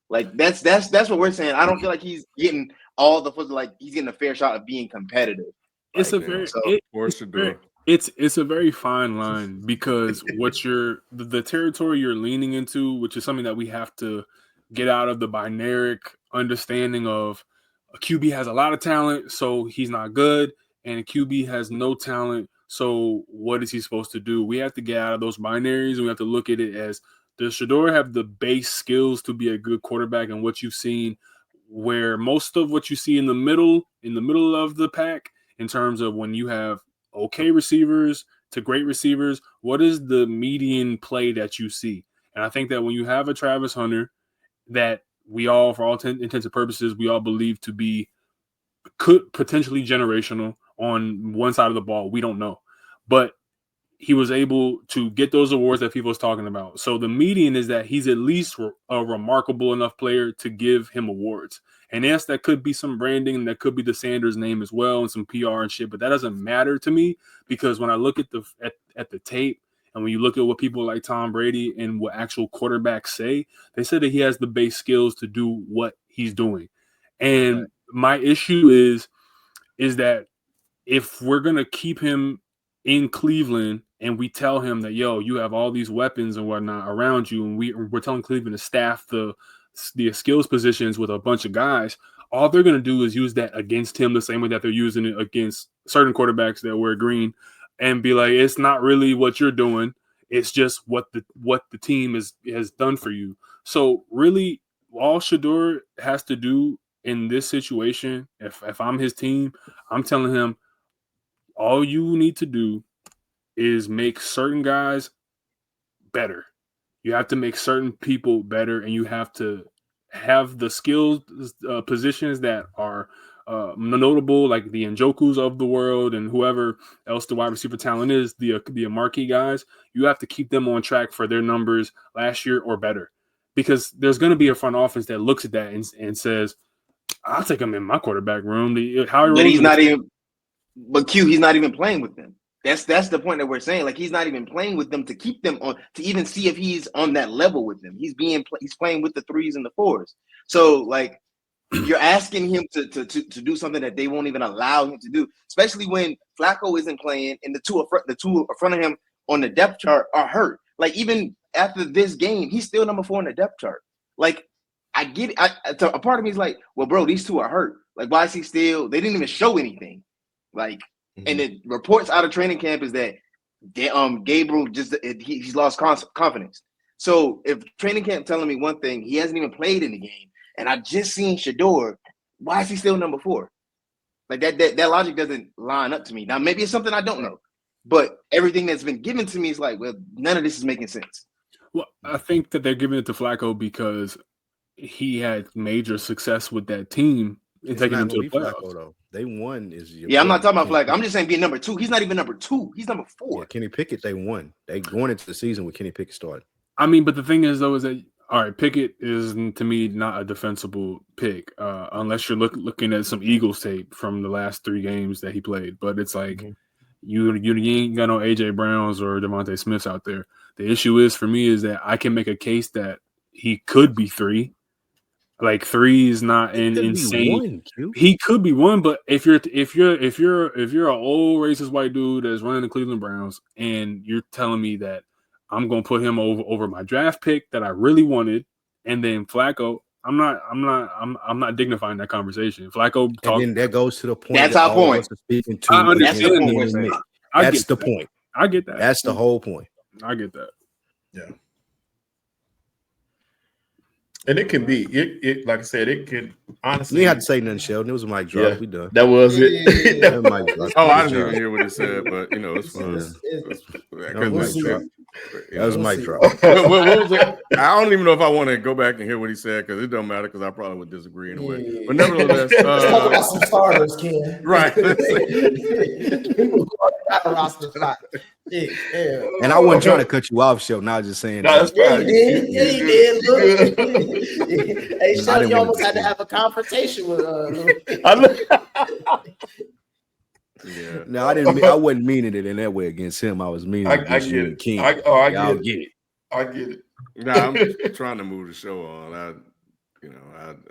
Like that's what we're saying. I don't feel like he's getting all the like he's getting a fair shot of being competitive. It's like, a very it's a very fine line because what you're the territory you're leaning into, which is something that we have to get out of the binaric understanding of a QB has a lot of talent, so he's not good, and a QB has no talent, so what is he supposed to do? We have to get out of those binaries, and we have to look at it as, does Shedeur have the base skills to be a good quarterback? And what you've seen, where most of what you see in the middle of the pack, in terms of when you have okay receivers to great receivers, what is the median play that you see? And I think that when you have a Travis Hunter that we all, for all intents and purposes, we all believe to be could potentially generational on one side of the ball, we don't know. But he was able to get those awards that people was talking about. So the median is that he's at least a remarkable enough player to give him awards. And yes, that could be some branding, that could be the Sanders name as well, and some PR and shit. But that doesn't matter to me, because when I look at the tape, and when you look at what people like Tom Brady and what actual quarterbacks say, they said that he has the base skills to do what he's doing. And my issue is that if we're gonna keep him in Cleveland and we tell him that, yo, you have all these weapons and whatnot around you, and we're telling Cleveland to staff the skills positions with a bunch of guys, all they're going to do is use that against him the same way that they're using it against certain quarterbacks that wear green, and be like, it's not really what you're doing, it's just what the team has done for you. So really, all Shedeur has to do in this situation, if I'm his team, I'm telling him, all you need to do is make certain guys better. You have to make certain people better, and you have to have the skills positions that are notable, like the Njokus of the world and whoever else the wide receiver talent is, the marquee guys. You have to keep them on track for their numbers last year or better, because there's going to be a front office that looks at that and says, I'll take him in my quarterback room. But he's not even. But Q, he's not even playing with them. That's the point that we're saying. Like, he's not even playing with them to keep them on, to even see if he's on that level with them. He's playing with the 3s and the 4s. So like, you're asking him to do something that they won't even allow him to do, especially when Flacco isn't playing and the two in front of him on the depth chart are hurt. Like, even after this game, he's still number 4 on the depth chart. Like, I get it. A part of me is like, well, bro, these two are hurt. Like, why is he still? They didn't even show anything. Like, and the reports out of training camp is that Gabriel he's lost confidence. So if training camp telling me one thing, he hasn't even played in the game, and I just seen Shedeur, why is he still number 4? Like, that logic doesn't line up to me. Now, maybe it's something I don't know, but everything that's been given to me is like, well, none of this is making sense. Well, I think that they're giving it to Flacco because he had major success with that team and taking them to the playoffs. Flacco, though. They won. I'm not talking about Flacco. I'm just saying being number 2. He's not even number 2. He's number 4. Yeah, Kenny Pickett, they won. They going into the season with Kenny Pickett starting. I mean, but the thing is, though, is that, all right, Pickett is, to me, not a defensible pick unless you're looking at some Eagles tape from the last 3 games that he played. But it's like you ain't got no A.J. Browns or Devontae Smiths out there. The issue is, for me, is that I can make a case that he could be 3. Like, 3 is not insane. He could be 1, but if you're an old racist white dude that's running the Cleveland Browns and you're telling me that I'm gonna put him over my draft pick that I really wanted, and then Flacco, I'm not dignifying that conversation. Flacco, and then that goes to the point. That's our point. That's the point. I get that. That's the whole point. I get that. Yeah. And it can be it like I said, it can honestly. You didn't have to say nothing, Sheldon. It was a mic drop. Yeah, we done. That was it. That mic drop. Oh, I didn't even hear what he said, but it's fine. That was a mic drop. What was it? I don't even know if I want to go back and hear what he said, because it don't matter, because I probably would disagree anyway. Yeah. But nevertheless, let's talk about some starters, Ken. Right. And I wasn't trying to cut you off, Sheldon. I was just saying. No, that's yeah, you did. Look. Hey, Sheldon, you almost had to have a confrontation with Yeah. No, I wasn't meaning it in that way against him. I was meaning it I against get you it. and King. I Y'all get it. I get it. Nah, I'm trying to move the show on.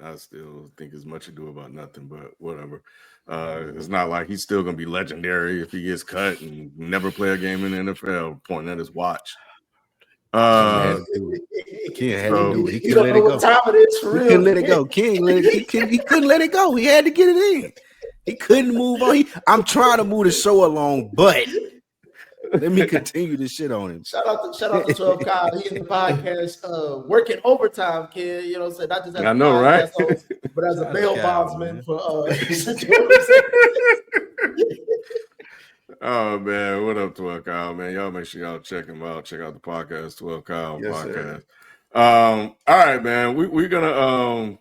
I still think as much ado about nothing, but whatever. It's not like he's still gonna be legendary if he gets cut and never play a game in the NFL, pointing at his watch. King had to do it. He couldn't let it go. What time it is for He real. couldn't let it go. King he couldn't let it go. He had to get it in. He couldn't move on. I'm trying to move the show along, but let me continue this shit on him. Shout out to 12 Kyle. He in the podcast working overtime, kid. You know what I'm saying? Not just as I know, a right? podcast host, but as a bail bondsman for Oh man, what up, 12 Kyle? Man, y'all make sure y'all check him out. Check out the podcast, 12 Kyle podcast. All right, man. We're gonna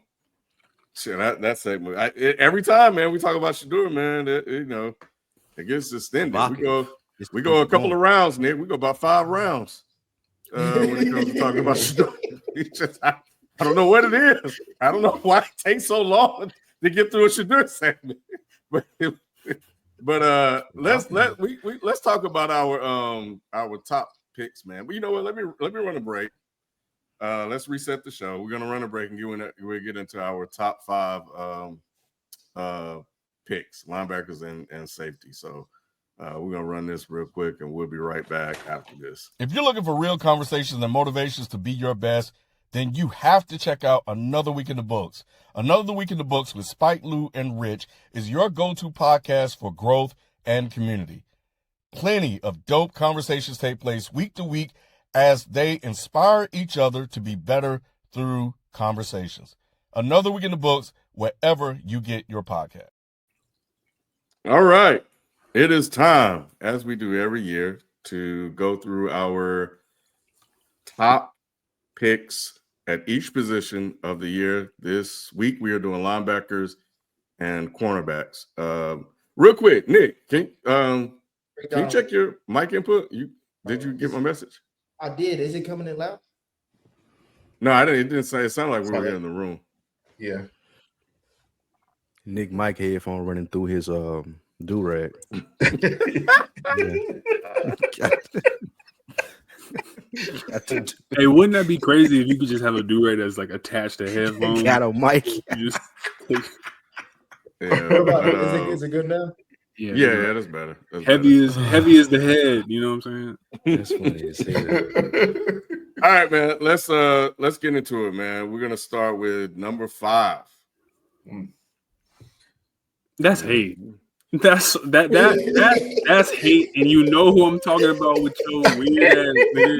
that segment. Every time, man, we talk about Shedeur, man. It gets extended. We go a couple of rounds, Nick. We go about 5 rounds when it comes to talking about Shedeur. I don't know what it is. I don't know why it takes so long to get through a Shedeur segment. But let's talk about our top picks, man. But you know what? Let me run a break. Let's reset the show. We're gonna run a break and we'll get into our top 5 picks, linebackers and safety. So we're gonna run this real quick and we'll be right back after this. If you're looking for real conversations and motivations to be your best, then you have to check out Another Week in the Books. Another Week in the Books with Spike, Lou, and Rich is your go-to podcast for growth and community. Plenty of dope conversations take place week to week as they inspire each other to be better through conversations. Another Week in the Books, wherever you get your podcast. All right. It is time, as we do every year, to go through our top picks at each position of the year. This week we are doing linebackers and cornerbacks. Real quick, Nick, can you check your mic input? Did you get my message? I did. Is it coming in loud? No, I didn't. It didn't say. It sounded like we were in the room. Yeah. Nick Mike headphone running through his do-rag. Hey, wouldn't that be crazy if you could just have a do-rag that's like attached to headphones? Got a mic. Is it good now? Yeah, that's better. Heavy as the head. You know what I'm saying? That's funny as hell. All right, man. Let's get into it, man. We're gonna start with number 5. That's hate. That's hate, and you know who I'm talking about with your weird ass nigga.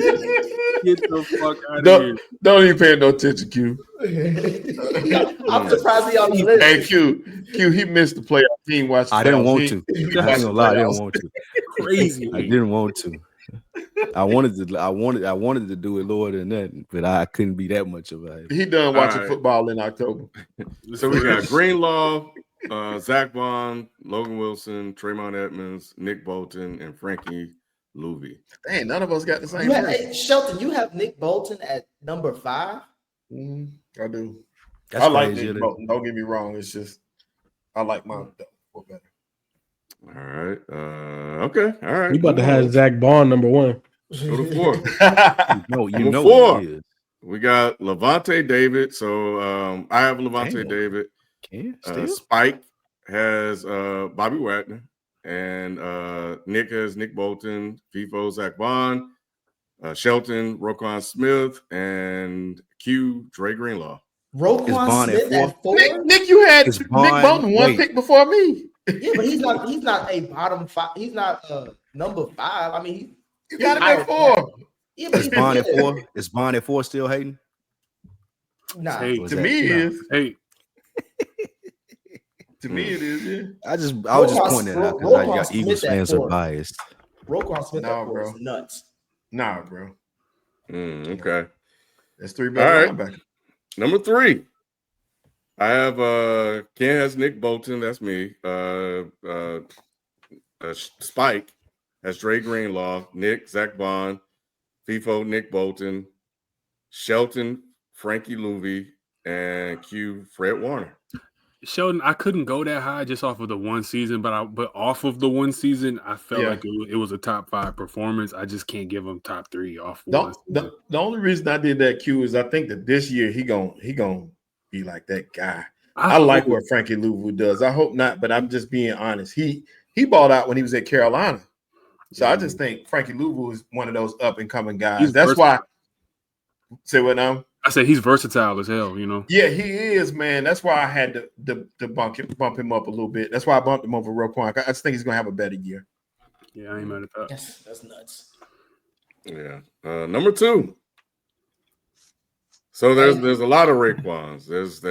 Get the fuck out of here. Don't even pay no attention, Q. I'm surprised he on the list. Hey, Q, he missed the playoff. He ain't watched. I didn't want to. I ain't gonna lie, I didn't want to. Crazy. I didn't want to. I wanted to do it lower than that, but I couldn't be that much of a. He done watching football in October. So we got Greenlaw, Zach Bond, Logan Wilson, Tremont Edmonds, Nick Bolton, and Frankie Louvi. Dang, none of us got the same. Hey, Shelton, you have Nick Bolton at number 5. I do. That's I like crazy, Nick Bolton. Don't get me wrong. It's just I like mine better. All right. Okay. All right. We about to have Zach Bond number 1. Go to 4. You know 4. He is. We got Levante David. So I have Levante David. Spike has Bobby Wagner, and Nick has Nick Bolton, FIFO Zach Bond, Shelton Roquan Smith, and Q Dre Greenlaw. Roquan Smith at 4. Nick, you had Nick Bolton one pick before me. Yeah, but he's not a bottom 5. He's not number 5. I mean, you got to be 4. Yeah, but is Bond at 4? Is Bond at 4 still hating? Nah, to me it is. Hey. To me it is. Yeah. I was just pointing that out because I got Eagles fans are biased. Roquan Smith at 4 is nuts. Nah, bro. Okay. That's 3 better linebackers. Number 3. I have Ken has Nick Bolton. That's me. Spike has Dre Greenlaw. Nick Zach Bond. FIFO Nick Bolton. Shelton Frankie Louvi, and Q Fred Warner. Sheldon, I couldn't go that high just off of the one season, but off of the one season, I felt like it was a top 5 performance. I just can't give him top 3 off one season. The only reason I did that, Q, is I think that this year he gon' be like that guy. I like what Frankie Louvu does. I hope not, but I'm just being honest. He balled out when he was at Carolina. So I just think Frankie Louvu is one of those up and coming guys. That's why. Say what now? I said he's versatile as hell, you know. Yeah, he is, man. That's why I had to bump him up a little bit. That's why I bumped him over Roquan. I just think he's gonna have a better year. Yeah, I ain't mad at that. That's nuts. Yeah. Number 2. So there's a lot of Raekwons. There's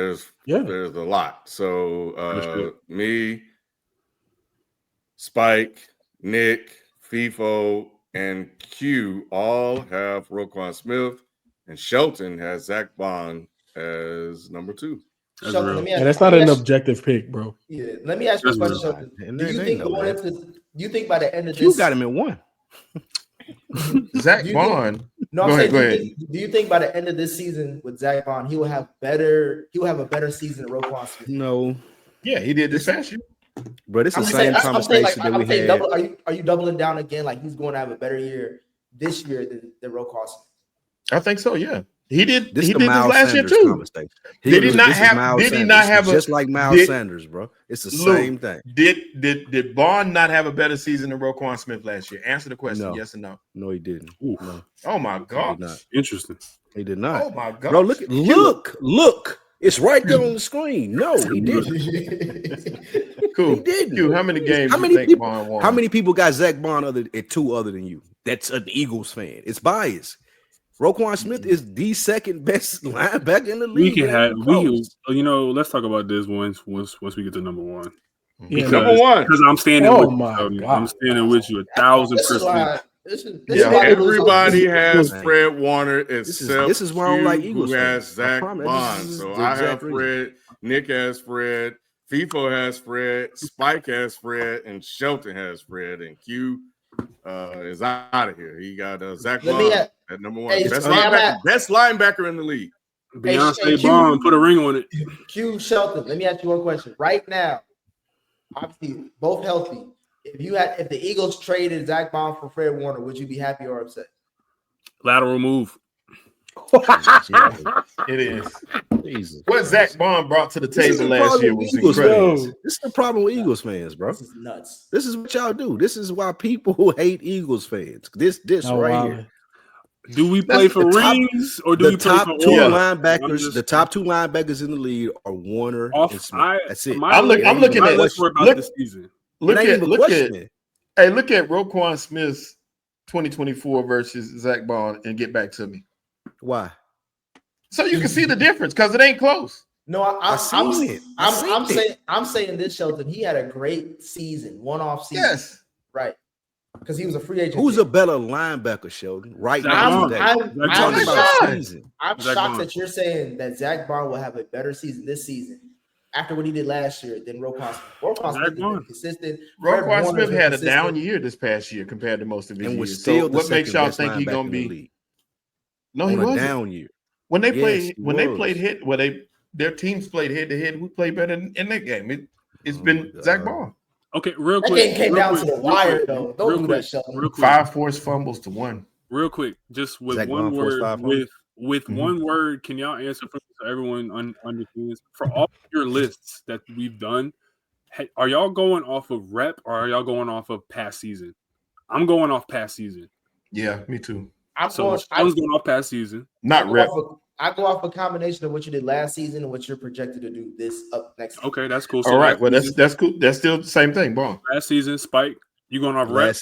a lot. So me, Spike, Nick, FIFO, and Q all have Roquan Smith, and Shelton has Zach Bond as number 2. Shelton, that's not an objective pick, bro. Yeah, let me ask you a question, Shelton. Do you think by the end of this, you got him in 1? Zach Bond. Go ahead. Do you think by the end of this season with Zach Bond, he will have a better season than Roquan Smith? No. Yeah, he did this past year. But it's the same conversation that we had. Are you doubling down again? Like he's going to have a better year this year than Roquan Smith? I think so. Yeah, he did. This he the did Miles this last Sanders year too. Conversation. Did he not have? Just like Miles Sanders, bro. It's the same thing. Did Bond not have a better season than Roquan Smith last year? Answer the question. No. Yes or no? No, he didn't. No. Oh my God. Interesting. He did not. Oh my God. Bro, look. It's right there on the screen. No, he didn't. Cool. He didn't. Dude, how many games How you many think people? Bond won? How many people got Zach Bond other than you? That's an Eagles fan. It's biased. Roquan Smith is the second best linebacker in the league. Let's talk about this once we get to number 1. Yeah, number 1. Because I'm standing with you. I'm standing with you 1,000%. Everybody has Fred Warner except this is why I don't like Eagles who has fans. Zach Bond. So I have Fred, Nick has Fred, FIFO has Fred, Spike has Fred, and Shelton has Fred, and Q is out of here. He got Zach Bond at number 1. Best linebacker in the league. Beyonce Bond put a ring on it. Q Shelton, let me ask you one question. Right now, obviously both healthy. If the Eagles traded Zach Bond for Fred Warner, would you be happy or upset? Lateral move. It is. Jesus. What Zach Bond brought to the table last year was incredible. This is the problem with Eagles fans, bro. This is nuts. This is what y'all do. This is why people hate Eagles fans. This right here. Do we play for rings or do we play for linebackers? The top 2 linebackers in the league are Warner and Smith. That's it. I'm looking at this season. Look at Roquan Smith's 2024 versus Zach Bond and get back to me. Why? So you can see the difference because it ain't close. No, I'm saying this, Shelton. He had a great season, one-off season. Yes, right. Because he was a free agent. Who's a better linebacker, Sheldon? Right now, I'm shocked that you're saying that Zach Bond will have a better season this season after what he did last year than Roquan Smith. Roquan Smith has been consistent. Roquan Smith had a down year this past year compared to most of his years. So what makes y'all think he's gonna be? No, he wasn't. Down year. When they played their teams played head to head. Who played better in that game? It's been Zach Bond. Okay, real quick. That game came down to the wire, though. Don't do that, Sheldon. 5 forced fumbles to 1. Real quick, just with Zach one Bond word. With one word, can y'all answer for so everyone understands? For all your lists that we've done, are y'all going off of rep or are y'all going off of past season? I'm going off past season. Yeah, me too. I was going off past season. Not rep. I go off a combination of what you did last season and what you're projected to do this up next season. Okay, that's cool. So all right, well that's cool. That's still the same thing. Bond. Last season, Spike, you going off rep?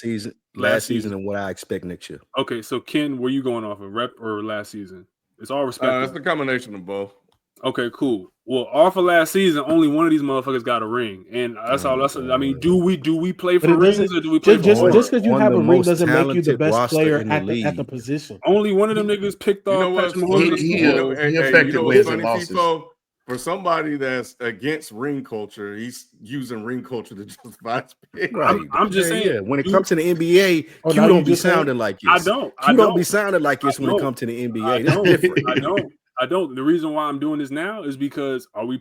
Last season and what I expect next year. Okay, so Ken, were you going off of rep or last season? It's all respect. It's the combination of both. Okay, cool. Well, off of last season, only one of these motherfuckers got a ring, and that's all. I mean, do we play for rings or do we play just for just because you have a ring doesn't make you the best player at the position. Only one of them niggas picked off. He affected wins and losses. For somebody that's against ring culture, he's using ring culture to justify his pick. Right. I'm just saying. Yeah. When it comes to the NBA, Q don't be sounding like this. I don't. Q don't be sounding like this when it comes to the NBA. That's different. I I don't. The reason why I'm doing this now is because are we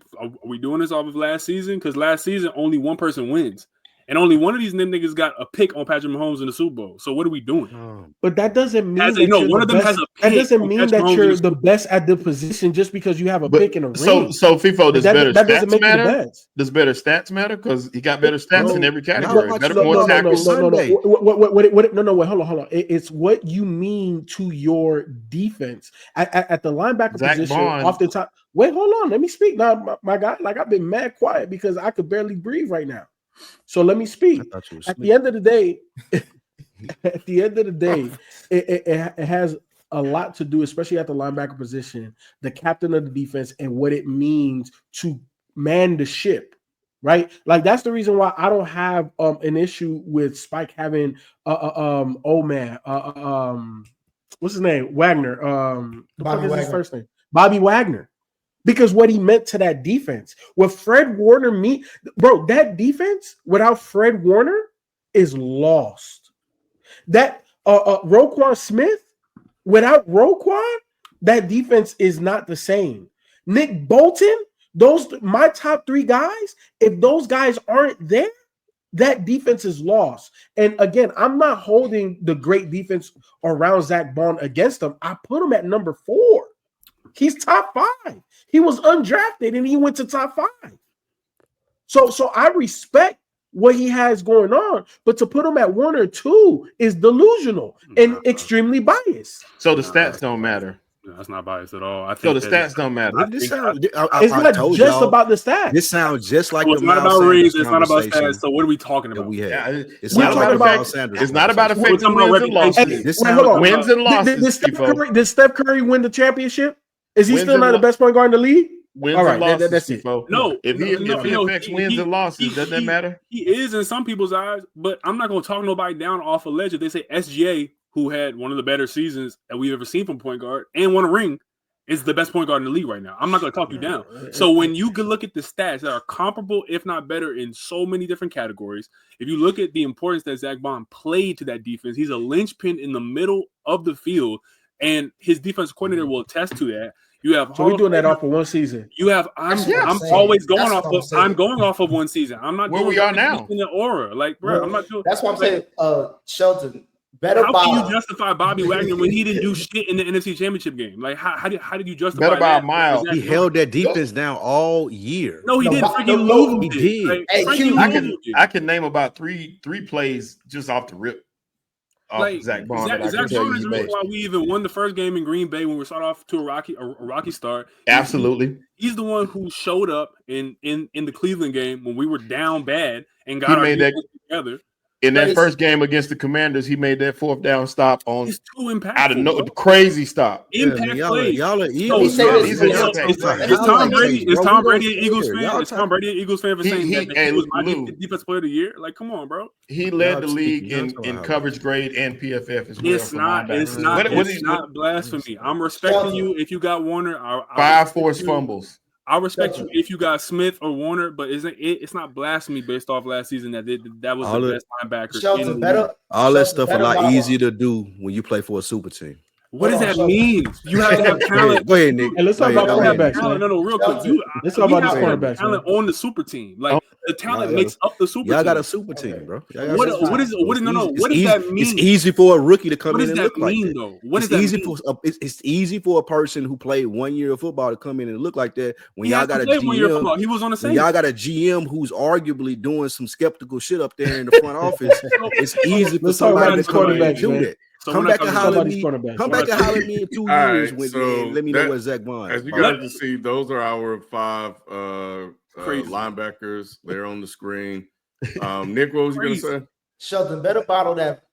doing this off of last season? Because last season only one person wins, and only one of these niggas got a pick on Patrick Mahomes in the Super Bowl. So what are we doing? But that doesn't mean one of them has a pick. That doesn't mean that you're the best at the position just because you have a pick in a ring. So FIFO, does better stats matter? Best. Does better stats matter? Because he got better stats in every category. No, more tackles. No. Wait, hold on. It's what you mean to your defense at the linebacker position. Oftentimes, wait, hold on. Let me speak now, my guy. Like I've been mad quiet because I could barely breathe right now. So let me speak. At the end of the day, it has a lot to do, especially at the linebacker position, the captain of the defense and what it means to man the ship, right? Like that's the reason why I don't have an issue with Spike having old man, what's his name? Wagner. What is his first name? Bobby Wagner. Because what he meant to that defense, what Fred Warner bro, that defense without Fred Warner is lost. That Roquan Smith, without Roquan, that defense is not the same. Nick Bolton, my top 3 guys, if those guys aren't there, that defense is lost. And again, I'm not holding the great defense around Zach Bond against them. I put him at number 4. He's top 5. He was undrafted and he went to top 5. So I respect what he has going on, but to put him at 1 or 2 is delusional and extremely biased. So the stats don't matter. No, that's not biased at all. I think so the stats don't matter. It's not just about the stats. This sounds just like it's not about rings. It's not about stats. So what are we talking about? It's not about Miles Sanders. It's not about affecting wins and losses. Wins and losses. Did Steph Curry win the championship? Is he still not the best point guard in the league? Wins and losses. That's it. No, if he affects wins and losses, doesn't that matter? He is in some people's eyes, but I'm not going to talk nobody down off a ledge. If they say SGA, who had one of the better seasons that we've ever seen from point guard and won a ring, is the best point guard in the league right now. I'm not going to talk you down. So when you can look at the stats that are comparable, if not better, in so many different categories, if you look at the importance that Zach Bond played to that defense, he's a linchpin in the middle of the field, and his defense coordinator will attest to that. You have so we're doing that off of 1 season. You have I'm always going off of I'm going off of 1 season. I'm not where we are now in the aura. Like, bro, I'm not doing that's what I'm saying. Shelton, better how can you justify Bobby Wagner when he didn't do shit in the NFC Championship game? Like how did you justify better by a mile? He held that defense down all year. No, he didn't. He did. Like, I can name about three plays just off the rip. Like Zach Bond is the reason why we even won the first game in Green Bay when we started off to a rocky start. Absolutely, he's the one who showed up in the Cleveland game when we were down bad and got our defense together. In that first game against the Commanders, he made that 4th down stop on he's too impactful. Out of crazy stop. Impact plays. Y'all are Is Tom Brady an Eagles fan? Is Tom Brady an Eagles fan for saying that he was my defense player of the year? Like, come on, bro. He led the league in coverage grade and PFF as well. It's not blasphemy. I'm respecting you if you got Warner. 5 forced fumbles. I respect you if you got Smith or Warner, but it's not blasphemy based off last season that was the best linebacker. All that stuff a lot easier to do when you play for a super team. What does that mean? You have to have talent. Go ahead, Nick. And let's talk about cornerbacks. No, real quick. Let's talk about these cornerbacks. Talent on the super team, like the talent makes up the super team. Y'all got a super team, bro. What does that mean? It's easy for a rookie to come in and look like that. Though? What does that mean? It's easy for a person who played 1 year of football to come in and look like that. When y'all got a GM, he was on the same. Y'all got a GM who's arguably doing some skeptical shit up there in the front office. It's easy for somebody to come in and do that. So come back and holler at me. Come back and holler at me in 2 years. Let me know what Zach Bond. As you guys can see, those are our 5 linebackers. They're on the screen. Nick, what was you going to say? Shelton, better bottle that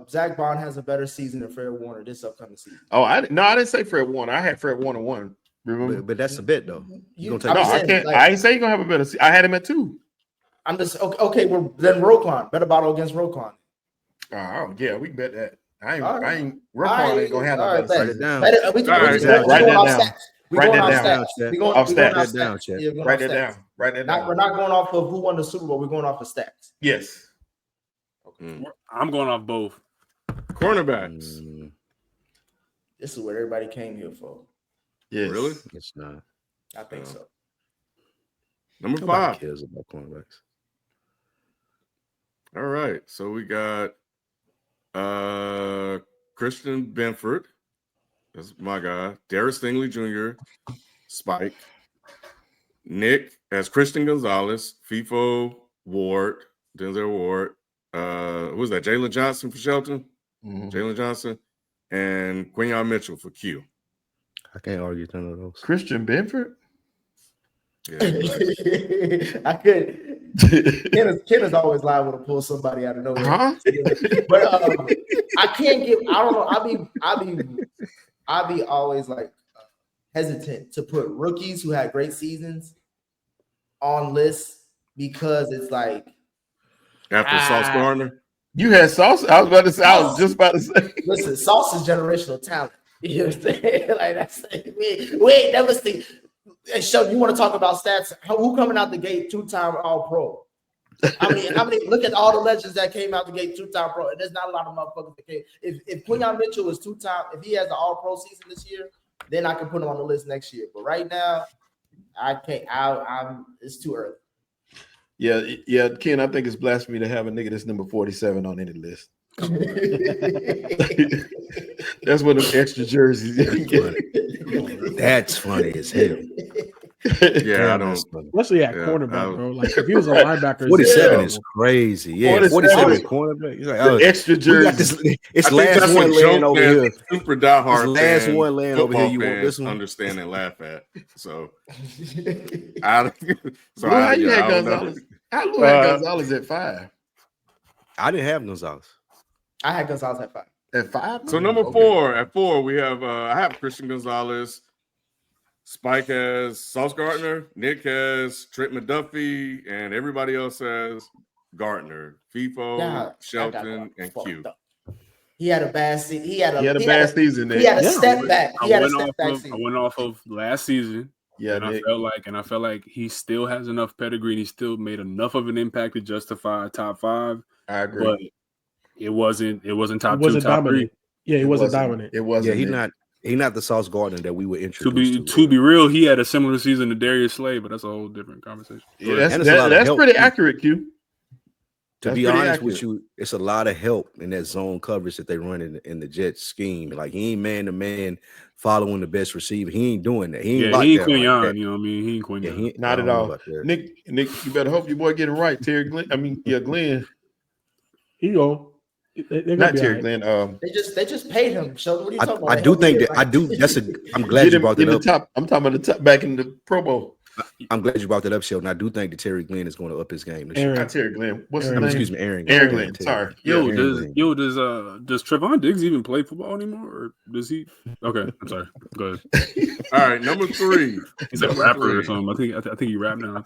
Zach Bond has a better season than Fred Warner this upcoming season. Oh, I didn't say Fred Warner. I had Fred Warner 1. Remember? But that's a bet, though. I can't. I ain't say you're going to have a better season. I had him at 2. I'm just okay. Well, then Roquan. Better bottle against Roquan. Oh, yeah, we can bet that. Roquan ain't gonna have no better. Write it down. Write that down. We're not going off of who won the Super Bowl. We're going off of stats. Yes. Okay. I'm going off both. Cornerbacks. This is what everybody came here for. Yes. Really? It's not. I think so. Number Nobody 5. cares about cornerbacks. All right. So we got Christian Benford. That's my guy. Darius Stingley Jr., Spike. Nick as Christian Gonzalez, FIFO Ward, Denzel Ward. Who was that? Jalen Johnson for Shelton? Jalen Johnson. And Quinyon Mitchell for Q. I can't argue none of those. Christian Benford? Yeah. I could. Ken is always liable to pull somebody out of nowhere. Huh? But I can't give. I don't know. I'll be always like hesitant to put rookies who had great seasons on lists because it's like After Sauce Gardner. You had Sauce? I was just about to say. Listen, Sauce is generational talent. You know what I'm saying? Like that's we ain't never seen. Hey, Sheldon, you want to talk about stats? Who coming out the gate 2-time All-Pro? How many? Look at all the legends that came out the gate 2-time Pro, and there's not a lot of motherfuckers that came. If Quinyon Mitchell was 2-time, if he has an All-Pro season this year, then I can put him on the list next year. But right now, I can't. It's too early. Yeah, Ken. I think it's blasphemy to have a nigga that's number 47 on any list. That's one of them extra jerseys. That's funny as hell. Yeah, I don't. Especially at cornerback, bro. Like if he was a linebacker, 47 is crazy. Yeah, 47 cornerback. He's like, the extra jersey. It's last one laying over here. Super diehard. Last one laying over here. You want this one? Understand and laugh at. So, How you had Gonzalez? How you had Gonzalez at 5? I didn't have Gonzalez. I had Gonzalez at 5. At 5? So number 4. At 4, we have I have Christian Gonzalez. Spike has Sauce Gardner. Nick has Trent McDuffie, and everybody else has Gardner, FIFO, Shelton, and Q. He had a bad season. He had a bad season. He had a step back. I went off of last season. Yeah, and I felt like he still has enough pedigree. And he still made enough of an impact to justify top 5. I agree, but it wasn't top 2, top dominant. 3. Yeah, he wasn't dominant. It wasn't. Yeah, he's not the Sauce Gardner that we were introduced to be real, he had a similar season to Darius Slay, but that's a whole different conversation. Yeah, that's pretty accurate, Q. To be honest with you, it's a lot of help in that zone coverage that they run in the Jets scheme. Like he ain't man to man following the best receiver. He ain't doing that. He ain't Quinyon, you know what I mean? He ain't Quinyon. Yeah, not at all. Nick, you better hope your boy get it right. Glenn. He go. Not Terry Glenn. They just paid him. Sheldon, what are you talking about? I do think that I do. I'm glad you brought that up. I'm talking about the top back in the Pro Bowl. I'm glad you brought that up, Sheldon. I do think that Terry Glenn is going to up his game this year. Not Terry Glenn. What's his name? Excuse me, Aaron Glenn. Sorry. Does Trevon Diggs even play football anymore, or does he? Okay, I'm sorry. Go ahead. All right, number 3. He's a rapper or something. I think he rap now.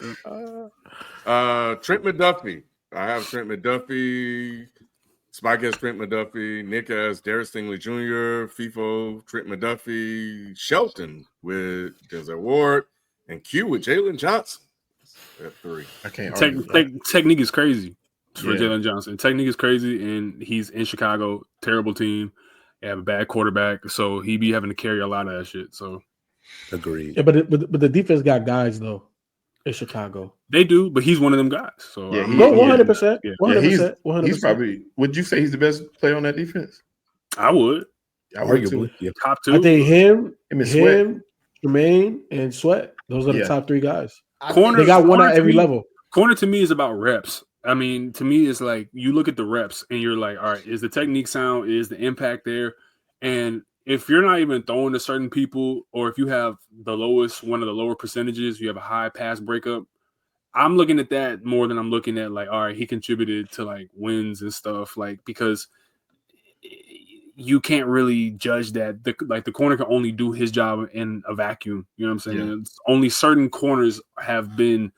Trent McDuffie. I have Trent McDuffie. Spike has Trent McDuffie. Nick has Darius Stingley Jr., FIFO, Trent McDuffie, Shelton with Denzel Ward, and Q with Jalen Johnson at 3. I can't technique is crazy for Jalen Johnson. Technique is crazy, and he's in Chicago. Terrible team. They have a bad quarterback, so he be having to carry a lot of that shit. So, agreed. Yeah, but the defense got guys though in Chicago. They do, but he's one of them guys. So yeah, 100%. 100%. He's probably. Would you say he's the best player on that defense? I would. Arguably, yeah. Top 2. I think him, Sweat. Jermaine, and Sweat. Those are the top 3 guys. Corner, they got one at every level. Corner to me is about reps. I mean, to me, it's like you look at the reps and you're like, all right, is the technique sound? Is the impact there? And if you're not even throwing to certain people, or if you have one of the lower percentages, you have a high pass breakup, I'm looking at that more than I'm looking at like, all right, he contributed to like wins and stuff, like, because you can't really judge that. The corner can only do his job in a vacuum. You know what I'm saying? Yeah. Only certain corners have been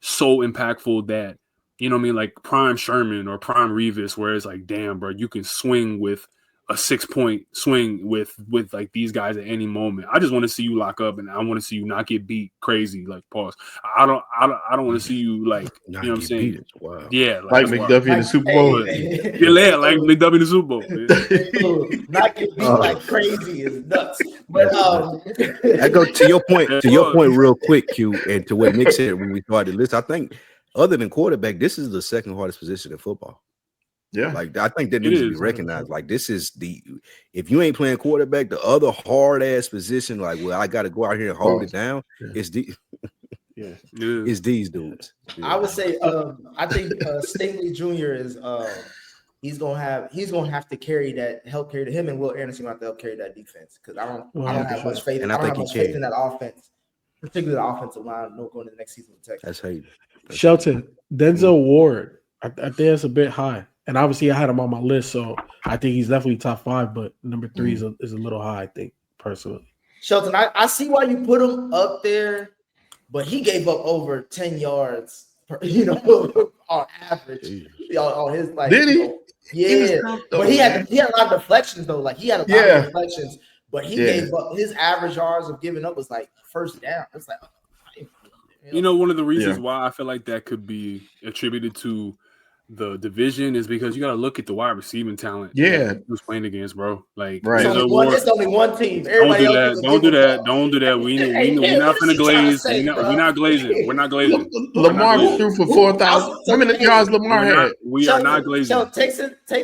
so impactful that, you know what I mean, like Prime Sherman or Prime Revis, where it's like, damn, bro, you can swing with a 6-point swing with like these guys at any moment. I just want to see you lock up, and I want to see you not get beat crazy. Like pause. I don't want to see you like Not you know what I'm get saying. beat. Wow. Yeah, Like that's McDuffie in the Super Bowl. yeah, like McDuffie in the Super Bowl. Yeah. Not get beat like crazy is nuts. But I go to your point. To your point, real quick, Q, and to what Nick said when we started the list. I think, other than quarterback, this is the second hardest position in football. Yeah. Like, I think that needs to be recognized. Like, this is if you ain't playing quarterback, the other hard ass position, like, well, I got to go out here and hold it down. It's it's these dudes. I would say, I think Stingley Jr. is he's gonna have to help carry him, and Will Anderson gonna have to help carry that defense, because I don't have much faith. And I I don't think have much he faith can. in that offense, particularly the offensive line. No, going to the next season with Texas. That's hate. Shelton, Denzel Ward. I think that's a bit high, and obviously I had him on my list, so I think he's definitely top 5. But number 3 is a little high, I think, personally. Shelton, I see why you put him up there, but he gave up over 10 yards, on average. On his Did he? But he had a lot of deflections though. Like he had a lot of deflections, but he gave up his average yards of giving up was like first down. It's like, one of the reasons why I feel like that could be attributed to the division is because you got to look at the wide receiving talent. Yeah, he was playing against, bro. Like, right. It's only one team. Don't do that. We're not finna glaze. We're not glazing. We're not glazing. Lamar threw for 4,000. How many yards Lamar had? We are not glazing. Take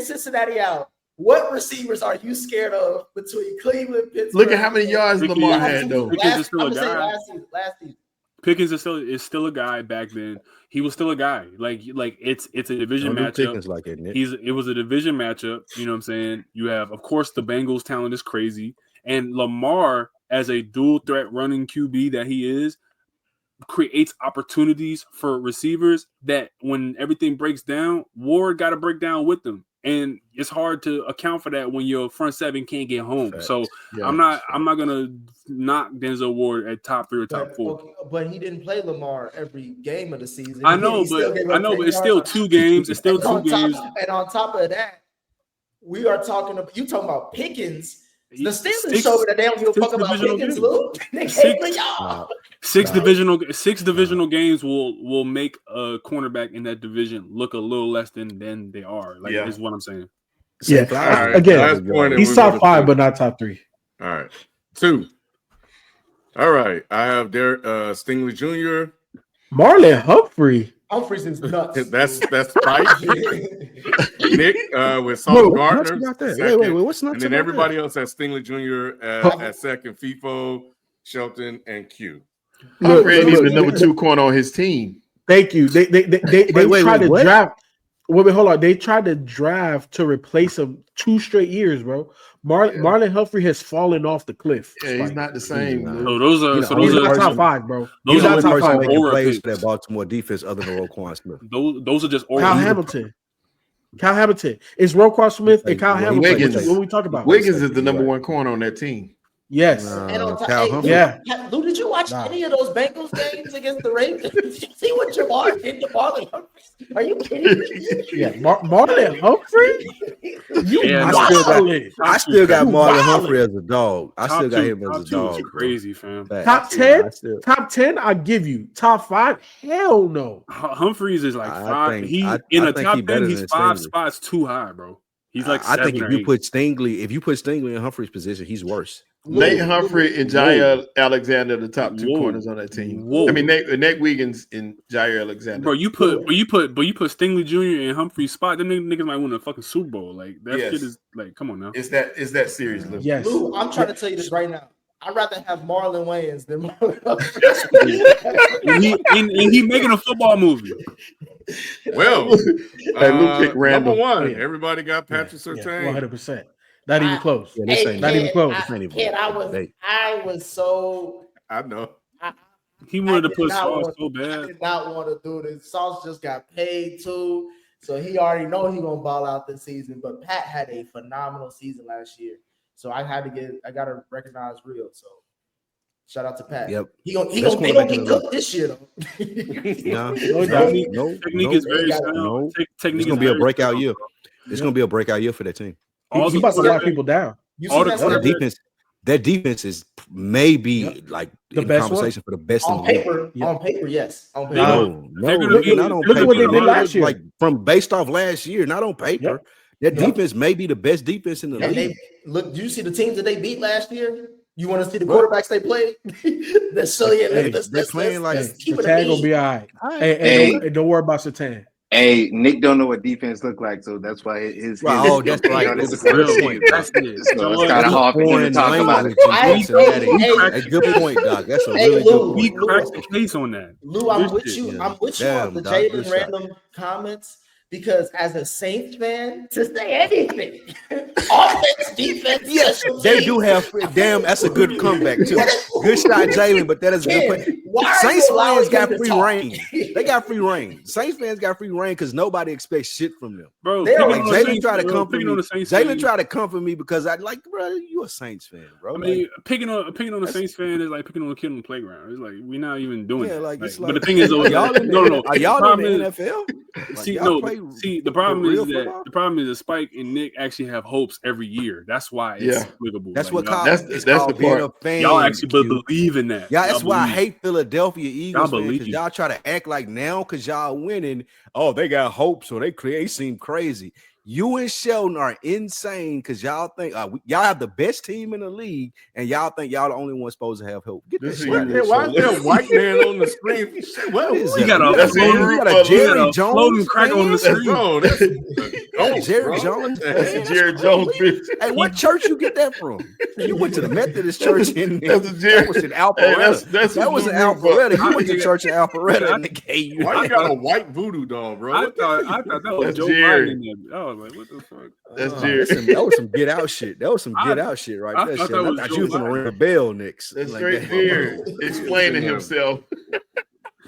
Cincinnati out. What receivers are you scared of between Cleveland, Pittsburgh? Look at how many yards Lamar had though. Last season. Pickens is still a guy back then. He was still a guy. Like it's a division matchup. Like it, Nick. It was a division matchup. You know what I'm saying? You have, of course, the Bengals talent is crazy, and Lamar, as a dual threat running QB that he is, creates opportunities for receivers that when everything breaks down, Ward got to break down with them. And it's hard to account for that when your front seven can't get home. Fact. So I'm not gonna knock Denzel Ward at top 3 or top 4. Okay, but he didn't play Lamar every game of the season. I know, but it's still 2 games. It's still 2 games. And on top of that, you talking about Pickens. The Steelers showed that they don't give a fuck about Pickens, Luke. Six divisional games will make a cornerback in that division look a little less than they are. Like, is what I'm saying. Yeah. Right. Again, he's top 5, but not top 3. All right. 2. All right. I have Stingley Jr. Marlon Humphrey. Humphreys is nuts. That's right. Nick with Sauce Gardner. Wait, what's nuts? And then everybody else has Stingley Jr. at second, FIFO, Shelton, and Q. Humphrey ain't even the number 2 corner on his team. Thank you. They tried to draft. Wait, hold on. They tried to draft to replace him 2 straight years, bro. Marlon Humphrey has fallen off the cliff. Yeah, he's not the same. So those are top 5, bro. Those are top 5 making plays for that Baltimore defense other than Roquan Smith. Those are just Kyle Hamilton. It's Roquan Smith and Kyle Hamilton. What we talk about? Wiggins is the number 1 corner on that team. Yes. And on Kyle Lou, did you watch any of those Bengals games against the Ravens? Did you see what Jamar did to Marlon Humphrey? Are you kidding me? Yeah, Marlon Humphrey? I still got Marlon Humphrey as a dog. I still got him as a dog. Crazy, fam. Top 10? Top 10, I give you. Top 5? Hell no. Humphreys is like 5. In a top 10, he's 5 spots too high, bro. He's like 7 I think if you put Stingley in Humphrey's position, he's worse. Nate Humphrey and Jair Alexander, the top 2 corners on that team. I mean, Nate Wiggins and Jair Alexander. Bro, you put Stingley Jr. in Humphrey's spot, then niggas might win a fucking Super Bowl. Like that shit is like, come on now. It's that serious. Yes. Lou, I'm trying to tell you this right now. I'd rather have Marlon Wayans than Marlon and he making a football movie. Well, Luke picked Randall. Number 1, everybody got Patrick Surtain. 100%. Not even close. Yeah, this ain't not even close. I was so. I know. He wanted to put Sauce so bad. I did not want to do this. Sauce just got paid too, so he already know he gonna ball out this season. But Pat had a phenomenal season last year, so I gotta recognize real. So shout out to Pat. Yep. He gonna get cooked this year though. Technique is very sound. It's gonna be a breakout year. It's gonna be a breakout year for that team. He's about to lock people down. You all see the that quarterbacks- That defense is maybe like The in best conversation for the best in on the league. paper. Yeah. On paper, yes. On paper. No, they're no, gonna be- not on look at paper. what they did last year. Like from based off last year, not on paper. Yep. That defense may be the best defense in the And league. they look. Do you see the teams that they beat last year? You want to see the quarterbacks they played? Let's show you. Hey, they're playing like keep it Satan gonna be all right. Hey, don't worry about Satan. Hey, Nick don't know what defense look like, so that's why his oh, that's right. on this That's a good episode. point. That's it. So it's kind of hard for him to Foreign talk about it. language in Cincinnati. A good point, Doc. That's a really good Lou, We point. cracked the case on that. Lou, I'm Good with shit. you. Yeah. I'm with you Damn, on the Doc, good Jalen shot. random comments because as a Saints fan, to say anything, offense, defense, Yes, special they teams. do have. Damn, that's a good comeback too. Good shot, Jalen, but that is a good point. Why are Saints you allowing fans got him to free talk? reign. They got free reign. Saints fans got free reign because nobody expects shit from them. Bro, They're picking Like on the Jalen Saints- tried to bro, comfort picking me. on the Saints Jalen fan- tried to comfort me because I like, bro, you a Saints fan, bro. I mean, picking on the Saints fan is like picking on a kid on the playground. It's like we're not even doing Yeah, that. like, it's but like- the thing is, though, y'all in the, no. Are y'all problem in the is- NFL? Like, See, y'all no. play The problem for is real that football? the problem is that Spike and Nick actually have hopes every year. That's why it's Yeah. applicable. That's Like, what y'all- called, that's it's the called being part. a fan. y'all actually Q. believe in that. Yeah, that's Y'all why I believe. hate Philadelphia Eagles Y'all fans because believe. y'all try to act like now because y'all winning. Oh, they got hope, so they seem crazy. You and Sheldon are insane because y'all think y'all have the best team in the league, and y'all think y'all the only ones supposed to have hope. Get This this is shit out of here. why is there a white man on the screen? What is You that? got a That's floating- a- you got you a got Jerry a Jones floating crack on the fan? screen. Bro, that's Jerry Jones fan? That's Jerry Jones. Hey, what church you get that from? You went to the Methodist church in That's a Jerry. that was in Alpharetta. Hey, that's that was his in new group, Alpharetta. but- You went to church in Alpharetta and they gave you. why you got a white voodoo doll, bro? I thought that was That's Joe Jerry. Biden in there. I was like, what the fuck? That's Jerry. That was some get out shit. That was some get out shit right I there. thought Shit. that I was thought Joe you was gonna Biden. ring a bell, Knicks. That's Like straight that. Jerry explaining himself.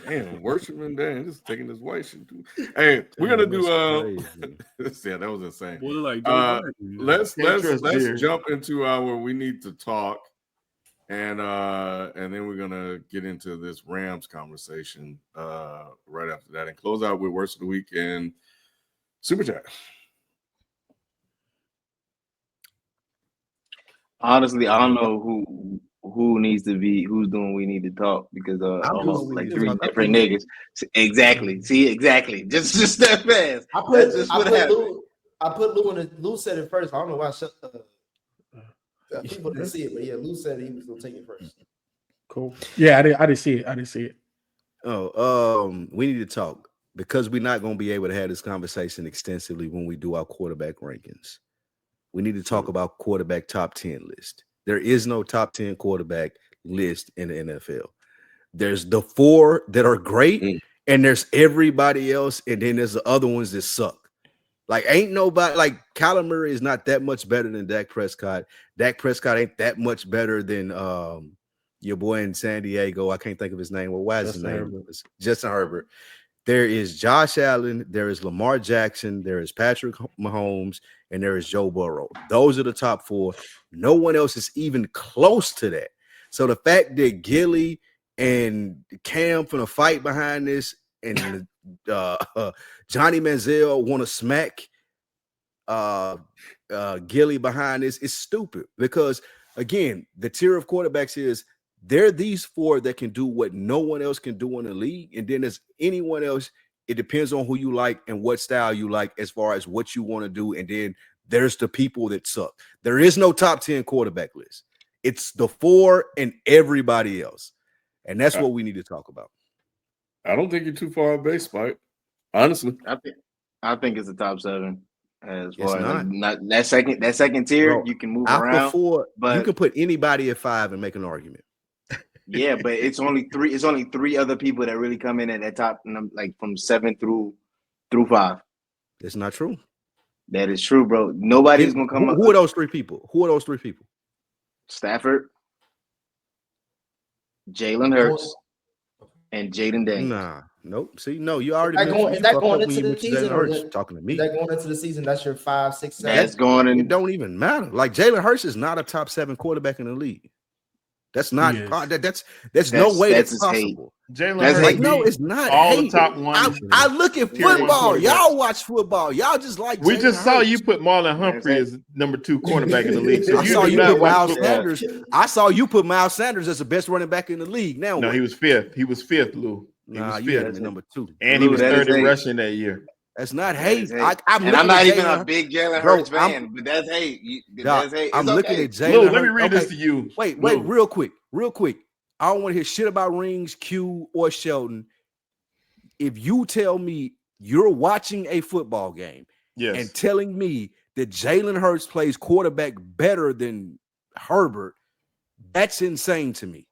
Damn, worshiping, damn, just taking this white shit too. Hey, we're gonna do yeah, that was insane. Boy, like Joe Biden. Let's Can't trust Jerry. jump into our we need to talk, and then we're gonna get into this Rams conversation right after that, and close out with worst of the week and Super Chat. Honestly, I don't know who needs to be who's doing we need to talk because almost like three different niggas. Exactly. See, exactly. Just that fast. That's just what happened. I put Lou in it. Lou said it first. I don't know why people didn't see it, but yeah, Lou said he was gonna take it first. Cool. Yeah, I didn't see it. I didn't see it. We need to talk because we're not gonna be able to have this conversation extensively when we do our quarterback rankings. We need to talk about quarterback top 10 list. There is no top 10 quarterback list in the NFL. There's the 4 that are great, and there's everybody else, and then there's the other ones that suck. Like, ain't nobody like Kyler Murray is not that much better than Dak Prescott. Dak Prescott ain't that much better than your boy in San Diego. I can't think of his name. Well, why is his name? Justin Herbert. There is Josh Allen, there is Lamar Jackson, there is Patrick Mahomes, and there is Joe Burrow. Those are the top 4. No one else is even close to that. So the fact that Gilly and Cam from the fight behind this and Johnny Manziel want to smack Gilly behind this is stupid because, again, the tier of quarterbacks is there are these 4 that can do what no one else can do in the league. And then there's anyone else. It depends on who you like and what style you like as far as what you want to do. And then there's the people that suck. There is no top 10 quarterback list. It's the 4 and everybody else. And that's what we need to talk about. I don't think you're too far off base, Spike. Honestly. I think it's the top 7. As It's far as not. like, that second tier, Bro, you can move after around. 4, but you can put anybody at 5 and make an argument. yeah, but it's only 3. It's only 3 other people that really come in at that top, like from 7 through 5. That's not true. That is true, bro. Nobody's gonna come up. Who are those 3 people? Stafford, Jalen Hurts, and Jaden Daniels. Nah, nope. See, no, you already Is that going into the season? Or talking to me. Is that going into the season? That's your 5, 6, 7. That's going in. It don't even matter. Like Jalen Hurts is not a top 7 quarterback in the league. That's not He is. there's no way that's his hate. possible. Jalen That's Hurts hate. beat No, it's not. all hate. the top ones. I look at Tier one football. quarterbacks. Y'all watch football. Y'all just like We Jalen just saw Hurts. you put Marlon Humphrey as number 2 cornerback in the league. So I you saw do you not put watch Miles football. Sanders. I saw you put Miles Sanders as the best running back in the league. Now No, what? he was 5th. He was 5th, Lou. He Nah, was you had 5th. him at number 2. And he Lou, was that is 30 hate. rushing that year. That's not That hate. is hate. I'm And I'm looking not at even Jalen- a big Jalen Bro, Hurts fan, but that's hate. Dog, That's hate. I'm It's looking okay. at Jalen Lou, Hurts. let me read this Okay. to you. Wait, Lou. real quick. I don't want to hear shit about Rings, Q, or Sheldon. If you tell me you're watching a football game Yes. and telling me that Jalen Hurts plays quarterback better than Herbert, that's insane to me.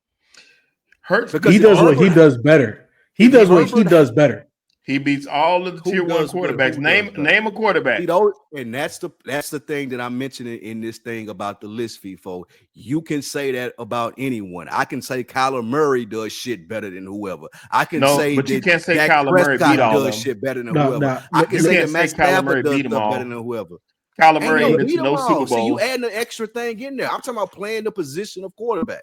Hurts Because He does what he Herbert- does better. He does what he Herbert- does better. He beats all of the Who tier 1 does better? quarterbacks. Who Name does better? a quarterback. And that's the thing that I'm mentioning in this thing about the list, FIFO. You can say that about anyone. I can say Kyler Murray does shit better than whoever. I can No, say but you that can't say Dak Kyler Murray Prescott beat all of does them. shit better than No, whoever. no. I can You say can't that Matt say Kyler Murray Stafford does beat 'em stuff all. better than whoever. Kyler Ain't Murray no ain't been beat to 'em no all. Super See, Bowl. you adding an extra thing in there. I'm talking about playing the position of quarterback.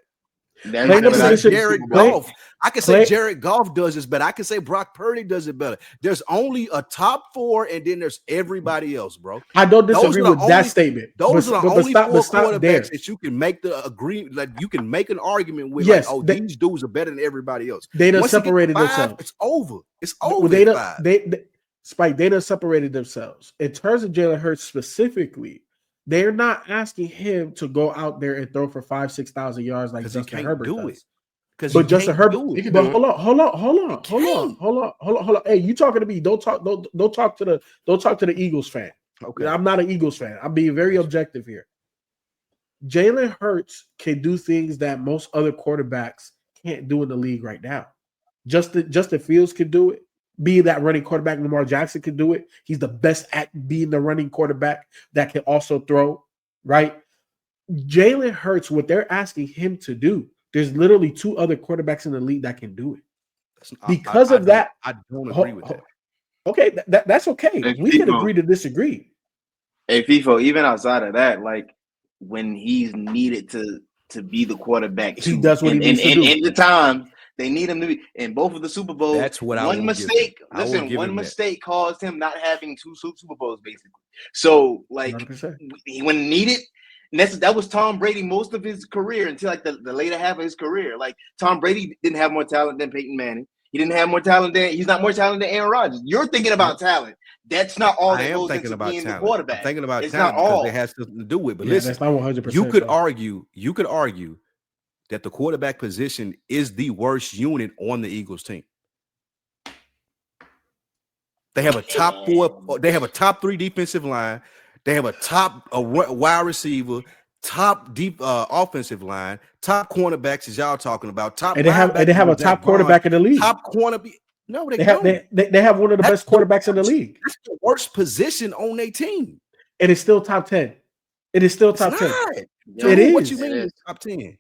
That's Playing the what I I- can say position- Jared play- Goff. I can play- say Jared Goff does this better. I can say Brock Purdy does it better. There's only a top 4, and then there's everybody else, bro. I don't Those disagree are the with that only- statement. Those are the only stop 4 there. quarterbacks that you can make the agree. Like you can make an argument with. Yes, like, oh, these dudes are better than everybody else. They done Once you get to separated 5, themselves. it's over. It's Well, over. they at done, 5. they Spike, they done separated themselves. In terms of Jalen Hurts specifically, they're not asking him to go out there and throw for 5,000-6,000 yards like Because he Justin can't Herbert do does. it. Because But Justin Herbert, He can but do it. hold on. Hey, you talking to me? Don't talk to the Eagles fan. Okay. I'm not an Eagles fan. I'm being very objective here. Jalen Hurts can do things that most other quarterbacks can't do in the league right now. Justin Fields can do it. Being that running quarterback, Lamar Jackson can do it. He's the best at being the running quarterback that can also throw, right? Jalen Hurts, what they're asking him to do, there's literally 2 other quarterbacks in the league that can do it. Because of that, I don't agree with that. Okay, that's okay. Hey, We can Fico. agree to disagree. Hey, FIFO, even outside of that, like when he's needed to be the quarterback, He does what he needs to do. In the time they need him to be in both of the Super Bowls. That's what I one will mistake. give him. I will Listen, give one him that. mistake caused him not having 2 Super Bowls, basically. So, like 100%. when needed. And that was Tom Brady most of his career until like the later half of his career. Like Tom Brady didn't have more talent than Peyton Manning. He didn't have more talent than he's not more talented than Aaron Rodgers. You're thinking about talent. That's not all I that am goes thinking into about being talent. the quarterback. I'm thinking about It's talent not because all. it has something to do with. But Yeah, listen, that's not 100%. you could argue that the quarterback position is the worst unit on the Eagles team. They have a top 4. They have a top 3 defensive line. They have a top wide receiver, top deep offensive line, top cornerbacks, as y'all talking about. Top And they have a top quarterback in the league. Top cornerback. No, They have one of the best quarterbacks in the league. That's the worst position on their team. And it's still top 10. It is still top 10. Yeah, It What is. you mean It it's top 10?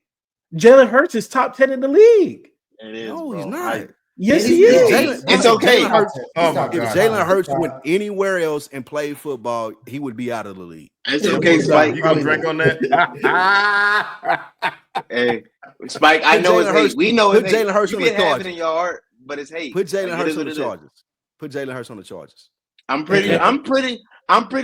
Jalen Hurts is top 10 in the league. It is. No, bro. he's not. Yes, He's he is. Jalen- It's okay. Jalen Hurts, Oh my if God. Jalen Hurts went anywhere else and played football, he would be out of the league. It's okay, Spike. You gonna drink on that? Hey, Spike. I Put know Jalen it's Hurts- hate. We know put it's hate. Jalen Hurts You on the can have it Chargers. in your heart, but it's hate. Put Jalen Like, it Hurts is on what the it is. Chargers. Put Jalen Hurts on the Chargers. I'm pretty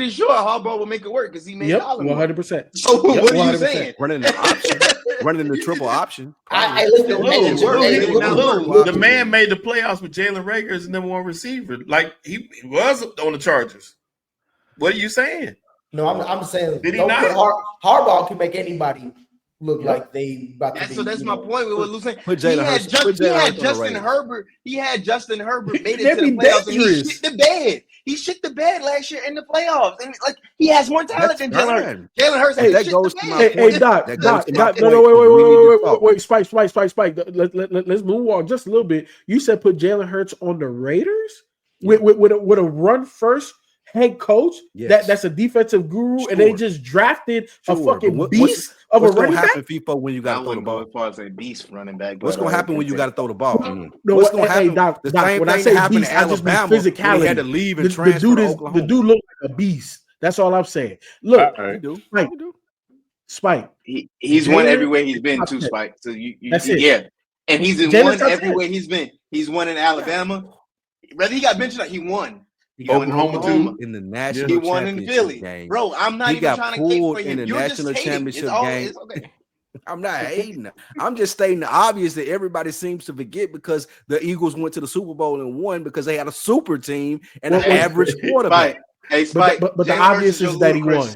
sure Harbaugh will make it work because he made Yep, Colin 100%. So Yep, what are you 100%. saying? Running the option, running the triple option. I listen. Lou, Hey, Lou, hey, Lou, look, Lou, The man made the playoffs with Jalen Rager as the number 1 receiver. Like he was on the Chargers. What are you saying? No, I'm saying Did he don't not? put Harbaugh can make anybody look like they about to be. So that's you my know, point with what Lou's saying. Put He Jalen had, Hurts- just, put he Jalen had Hurts on the Justin Raiders. Herbert. He had Justin Herbert made it They'd to the be playoffs, and he dangerous. shit the bed. He shit the bed last year in the playoffs, and like he has more talent That's than Jalen Hurts. fine. Jalen Hurts, Hey, ain't that shit goes the to bed. my Hey, point. Doc, That Doc, goes to my Doc, no, point. wait, Spike. Let's move on just a little bit. You said put Jalen Hurts on the Raiders with a run first head coach Yes. that's a defensive guru, Sure. and they just drafted a Sure, fucking but beast of a What's going running to back. happen, FIFO, when you got I to throw the wouldn't go ball? as far as a beast running back. What's but, going to happen when you got to throw the ball? No, What's going to hey, happen? Doc, The Doc, same when I thing say happened beast, to I just mean Alabama when he physicality. had to leave and The transfer dude to is Oklahoma. the dude look like a beast. That's all I'm saying. Look, All right. You do. Like, You do. Spike. He's won everywhere he's been too, Spike. So That's it. Yeah. And he's Jalen's won everywhere he's been. He's won in Alabama. Whether he got benched or not, he won. He won in Oklahoma. In the national He won in Philly. game. Bro, I'm not He even got trying to cape pulled for in him. the You're national just hating. championship It's game. okay. I'm not hating. I'm just stating the obvious that everybody seems to forget because the Eagles went to the Super Bowl and won because they had a super team and an average quarterback. Hey, Spike, But the obvious is that he won.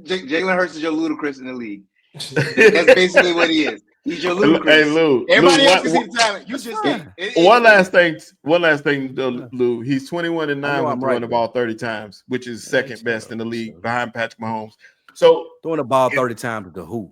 Jalen Hurts is your ludicrous in the league. That's basically what he is. He's your ludicrous. Hey, Lou. Everybody Lou, else can see the talent. You just can't. One last thing, though, Lou. He's 21-9 with throwing the ball 30 times, which is second best in the league behind Patrick Mahomes. So throwing the ball 30 times to who?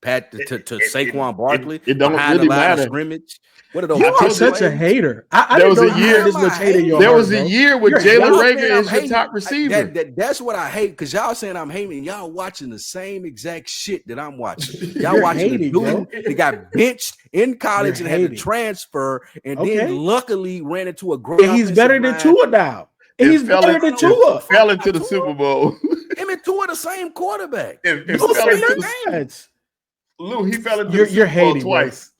Pat to Saquon Barkley. It don't behind really the line matter. Of scrimmage. What are those? You are such a hater. I There didn't was know a you year- had this much hate in your There heart, was a bro. year with You're Jalen hating. Rager as your hating. top receiver. That's what I hate because y'all saying I'm hating. Y'all watching the same exact shit that I'm watching. Y'all You're watching hating, the bro. dude that got benched in college You're and had to hating. transfer and Okay. then luckily ran into a great And he's better than Tua now. And he's better than Tua. Fell into the Super Bowl. Him and Tua the same quarterback. and Those fell are into your the, guys. Lou, he fell into You're the Super Bowl hating, bro. twice.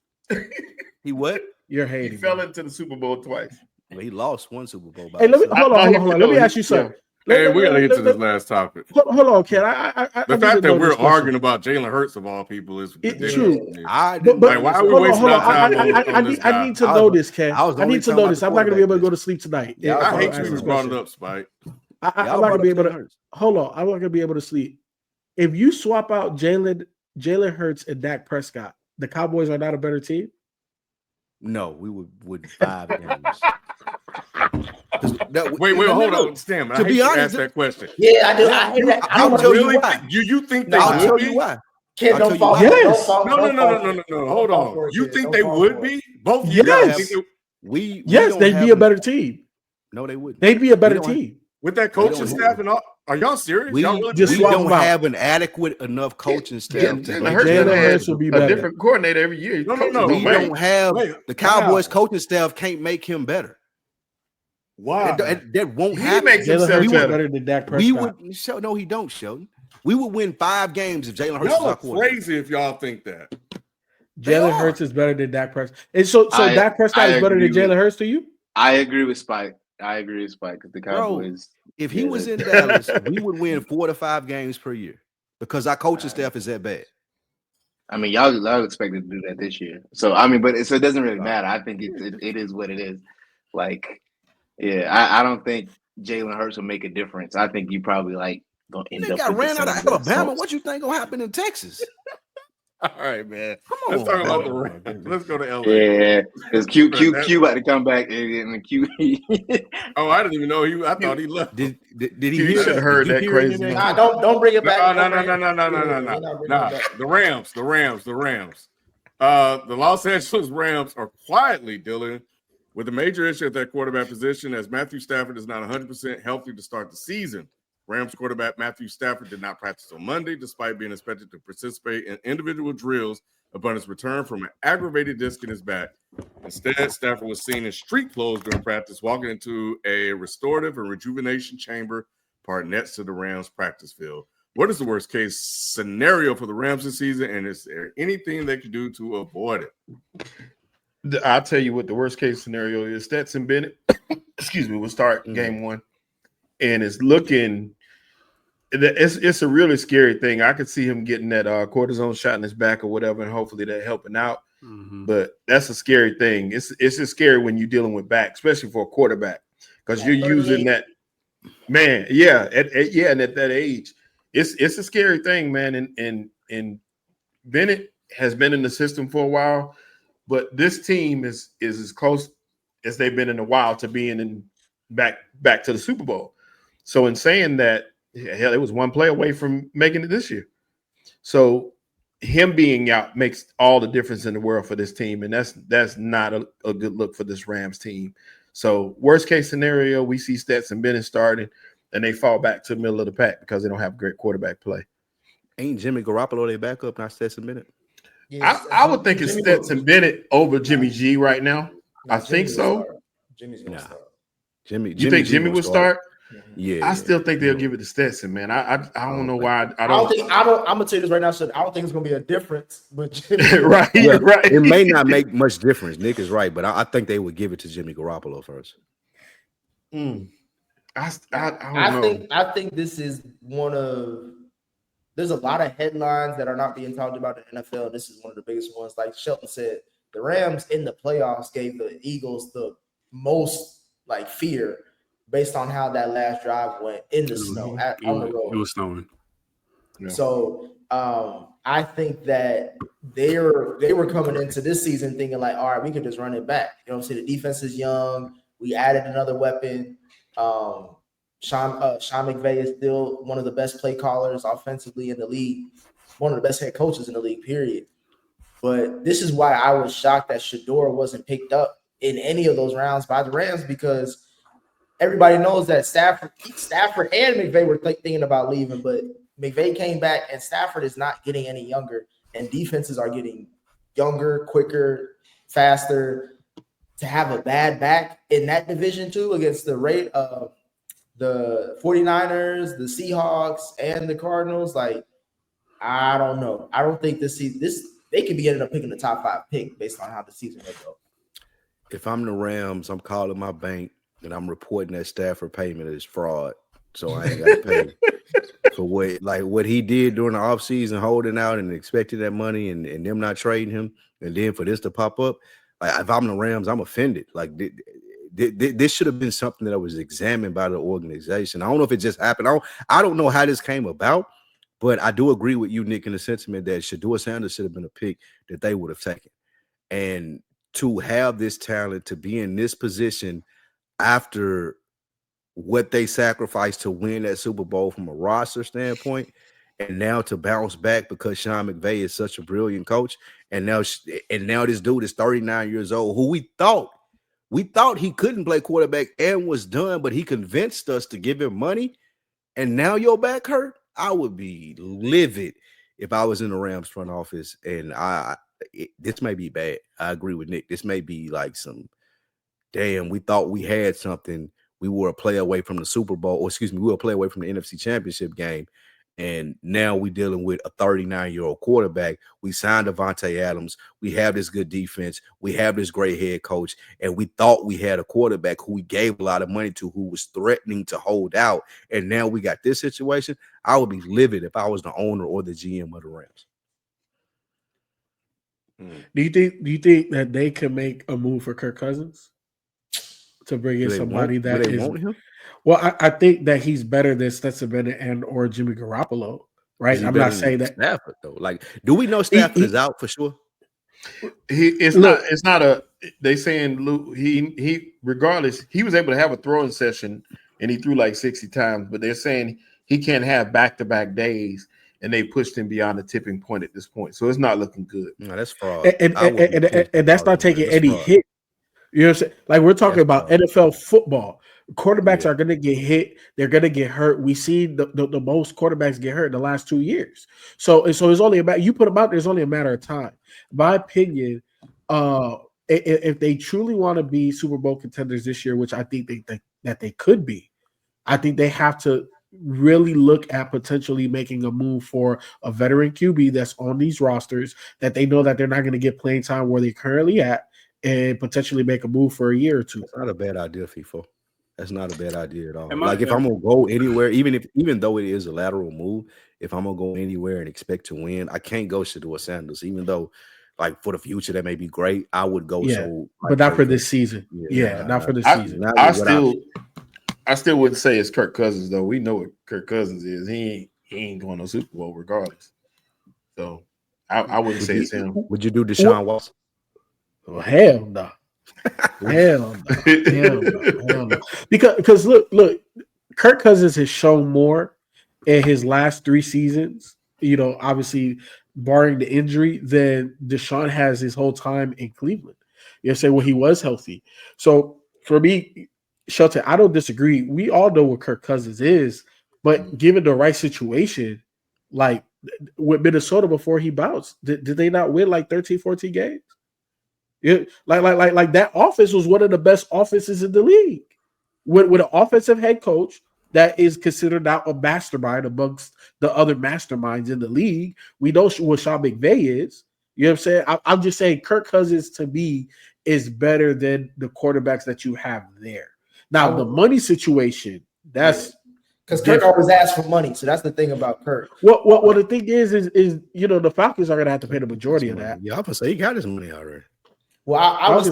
He what? You're He hating. fell bro. into the Super Bowl twice. Well, he lost one Super Bowl. By Hey, let me himself. hold No, on. he- Let no, me he- ask you something. Hey, we gotta get to Let- this last topic. Hold on, Ken. I The need fact to that know we're this question. arguing about Jalen Hurts of all people is ridiculous. True. to me. I But- didn't but- know Like, why this. are we Hold on, wasting hold on. our time on this I guy? need to I know was- this, Ken. I was I only need to talking know about this. the I'm not going to be able to quarterback go to sleep tonight. Yeah, if I I don't hate ask you this just brought it question. up, Spike. I'm Y'all not going brought to be up able Jalen to. Hurts. Hold on. I'm not going to be able to sleep. If you swap out Jalen Hurts and Dak Prescott, the Cowboys are not a better team. No, we would win 5 games. Wait, hold on, Stam. I To hate be you honest, ask that question. Yeah, I do. I hate that. I I'll don't tell know. you Really? why. You think they No, I'll would tell be? you why. Ken, I'll don't tell you fall. why. Yes. Don't fall for it. No. Don't Hold fall for on. it, You Ken. think Don't they fall would for it. be? Both of you Yes. guys think We Yes, don't they'd have be a better team. No, they wouldn't. They'd be a better We don't have- team. with that We don't coaching have- staff and all? Are y'all serious? We, Y'all really just we believe swap don't them out. have an adequate enough coaching staff. Jalen to Hurts make Jalen never Hurts had will be a better. different coordinator every year. No. We Wait, don't have wait. the Cowboys Wow. coaching staff can't make him better. Wow. That won't He happen. makes Jalen himself Hurts is better. better than Dak Prescott. We would no, he don't, Sheldon. We would win 5 games if Jalen Hurts was Y'all our are quarterback. crazy if y'all think that. They Jalen are. Hurts is better than Dak Prescott. And so I- Dak Prescott I is better than agree with- Jalen Hurts to you? I agree with Spike. Because the Cowboys. If he Yeah, was in that- Dallas, we would win 4 to 5 games per year because our coaching staff is that bad. I mean, y'all expected to do that this year. So I mean, so it doesn't really matter. I think it is what it is. Like, yeah, I don't think Jalen Hurts will make a difference. I think you probably gonna end They up got with the ran out of same Alabama. results. What you think gonna happen in Texas? All right, man. Come Let's on, talk about man. the Rams. Let's go to LA. Yeah, because Q about to come back and the Q. Oh, I didn't even know he. I thought he left. Did he You hear should have that? heard Did that you hear crazy. any of Nah, that? don't bring it back. No. The Rams. The Los Angeles Rams are quietly dealing with a major issue at their quarterback position as Matthew Stafford is not 100% healthy to start the season. Rams quarterback Matthew Stafford did not practice on Monday despite being expected to participate in individual drills upon his return from an aggravated disc in his back. Instead, Stafford was seen in street clothes during practice, walking into a restorative and rejuvenation chamber part next to the Rams practice field. What is the worst case scenario for the Rams this season, and is there anything they can do to avoid it? I'll tell you what the worst case scenario is. Stetson Bennett, will start game 1, and it's looking. It's a really scary thing. I could see him getting that cortisone shot in his back or whatever, and hopefully that helping out. But that's a scary thing. It's just scary when you're dealing with back, especially for a quarterback, because you're using that. Man, yeah, and at that age, it's a scary thing, man. And Bennett has been in the system for a while, but this team is as close as they've been in a while to being back to the Super Bowl. So in saying that, hell, it was one play away from making it this year. So him being out makes all the difference in the world for this team, and that's not a good look for this Rams team. So worst case scenario, we see Stetson Bennett starting, and they fall back to the middle of the pack because they don't have great quarterback play. Ain't Jimmy Garoppolo their backup, not Stetson Bennett? I would think it's Stetson Bennett over Jimmy G right now. I think so. Jimmy's Nah. start. Jimmy. You think Jimmy would start? Yeah, I still think they'll give it to Stetson, man. I don't know why. I don't. I'm gonna tell you this right now. So I don't think it's gonna be a difference. But right. It may not make much difference. Nick is right, but I think they would give it to Jimmy Garoppolo first. I don't know. I think this is one of. There's a lot of headlines that are not being talked about in the NFL. This is one of the biggest ones. Like Shelton said, the Rams in the playoffs gave the Eagles the most fear based on how that last drive went in the snow on the road. It was snowing. Yeah. So I think that they were coming into this season thinking all right, we could just run it back. You know what I'm saying? The defense is young. We added another weapon. Sean McVay is still one of the best play callers offensively in the league, one of the best head coaches in the league, period. But this is why I was shocked that Shedeur wasn't picked up in any of those rounds by the Rams, because everybody knows that Stafford and McVay were thinking about leaving, but McVay came back and Stafford is not getting any younger, and defenses are getting younger, quicker, faster. To have a bad back in that division too against the 49ers, the Seahawks, and the Cardinals, I don't know. I don't think this they could be ended up picking the top 5 pick based on how the season will go. If I'm the Rams, I'm calling my bank and I'm reporting that Stafford payment is fraud. So I ain't got to pay for what he did during the offseason, holding out and expecting that money and them not trading him, and then for this to pop up. If I'm the Rams, I'm offended. This should have been something that was examined by the organization. I don't know if it just happened. I don't know how this came about, but I do agree with you, Nick, in the sentiment that Shedeur Sanders should have been a pick that they would have taken. And to have this talent, to be in this position after what they sacrificed to win that Super Bowl from a roster standpoint, and now to bounce back because Sean McVay is such a brilliant coach, and now this dude is 39 years old, who we thought he couldn't play quarterback and was done, but he convinced us to give him money, and now your back hurt. I would be livid if I was in the Rams front office, and this may be bad. I agree with Nick. This may be we thought we had something. We were a play away from the Super Bowl, we were a play away from the NFC Championship game. And now we're dealing with a 39-year-old quarterback. We signed Devontae Adams. We have this good defense. We have this great head coach. And we thought we had a quarterback who we gave a lot of money to, who was threatening to hold out. And now we got this situation. I would be livid if I was the owner or the GM of the Rams. Do you think that they can make a move for Kirk Cousins to bring in somebody that is? Want him? Well, I think that he's better than Stetson Bennett and or Jimmy Garoppolo, right? I'm not saying that Stafford though. Do we know Stafford is out for sure? It's not. They saying Luke. He regardless, he was able to have a throwing session and he threw 60 times, but they're saying he can't have back-to-back days, and they pushed him beyond the tipping point at this point. So it's not looking good. No, that's fraud. And that's not taking any hit. You know what I'm saying? We're talking about NFL football. Quarterbacks are going to get hit. They're going to get hurt. We see the most quarterbacks get hurt in the last 2 years. So it's only about you put them out there. It's only a matter of time. My opinion, if they truly want to be Super Bowl contenders this year, which I think that they could be, I think they have to really look at potentially making a move for a veteran QB that's on these rosters that they know that they're not going to get playing time where they're currently at, and potentially make a move for a year or two. That's not a bad idea, FIFO. That's not a bad idea at all. If I'm gonna go anywhere, even though it is a lateral move, if I'm gonna go anywhere and expect to win, I can't go Shedeur Sanders. Even though, for the future, that may be great. I would go but not for this season. Not for this season. I still wouldn't say it's Kirk Cousins though. We know what Kirk Cousins is. He ain't going to Super Bowl regardless. So I wouldn't say it's him. Would you do Deshaun Watson? Well, hell no. Hell no. Because look, Kirk Cousins has shown more in his last 3 seasons, obviously barring the injury, than Deshaun has his whole time in Cleveland. You know, say when he was healthy. So for me, Shelton, I don't disagree. We all know what Kirk Cousins is, but given the right situation, with Minnesota before he bounced, did they not win 13, 14 games? Yeah, like that offense was one of the best offenses in the league with an offensive head coach that is considered now a mastermind amongst the other masterminds in the league. We know what Sean McVay is. You know what I'm saying? I'm just saying Kirk Cousins to me is better than the quarterbacks that you have there. Now, the money situation, that's because Kirk always asks for money. So that's the thing about Kirk. What the thing is the Falcons are going to have to pay the majority of that. Yeah, I'm gonna say he got his money already. Well, I was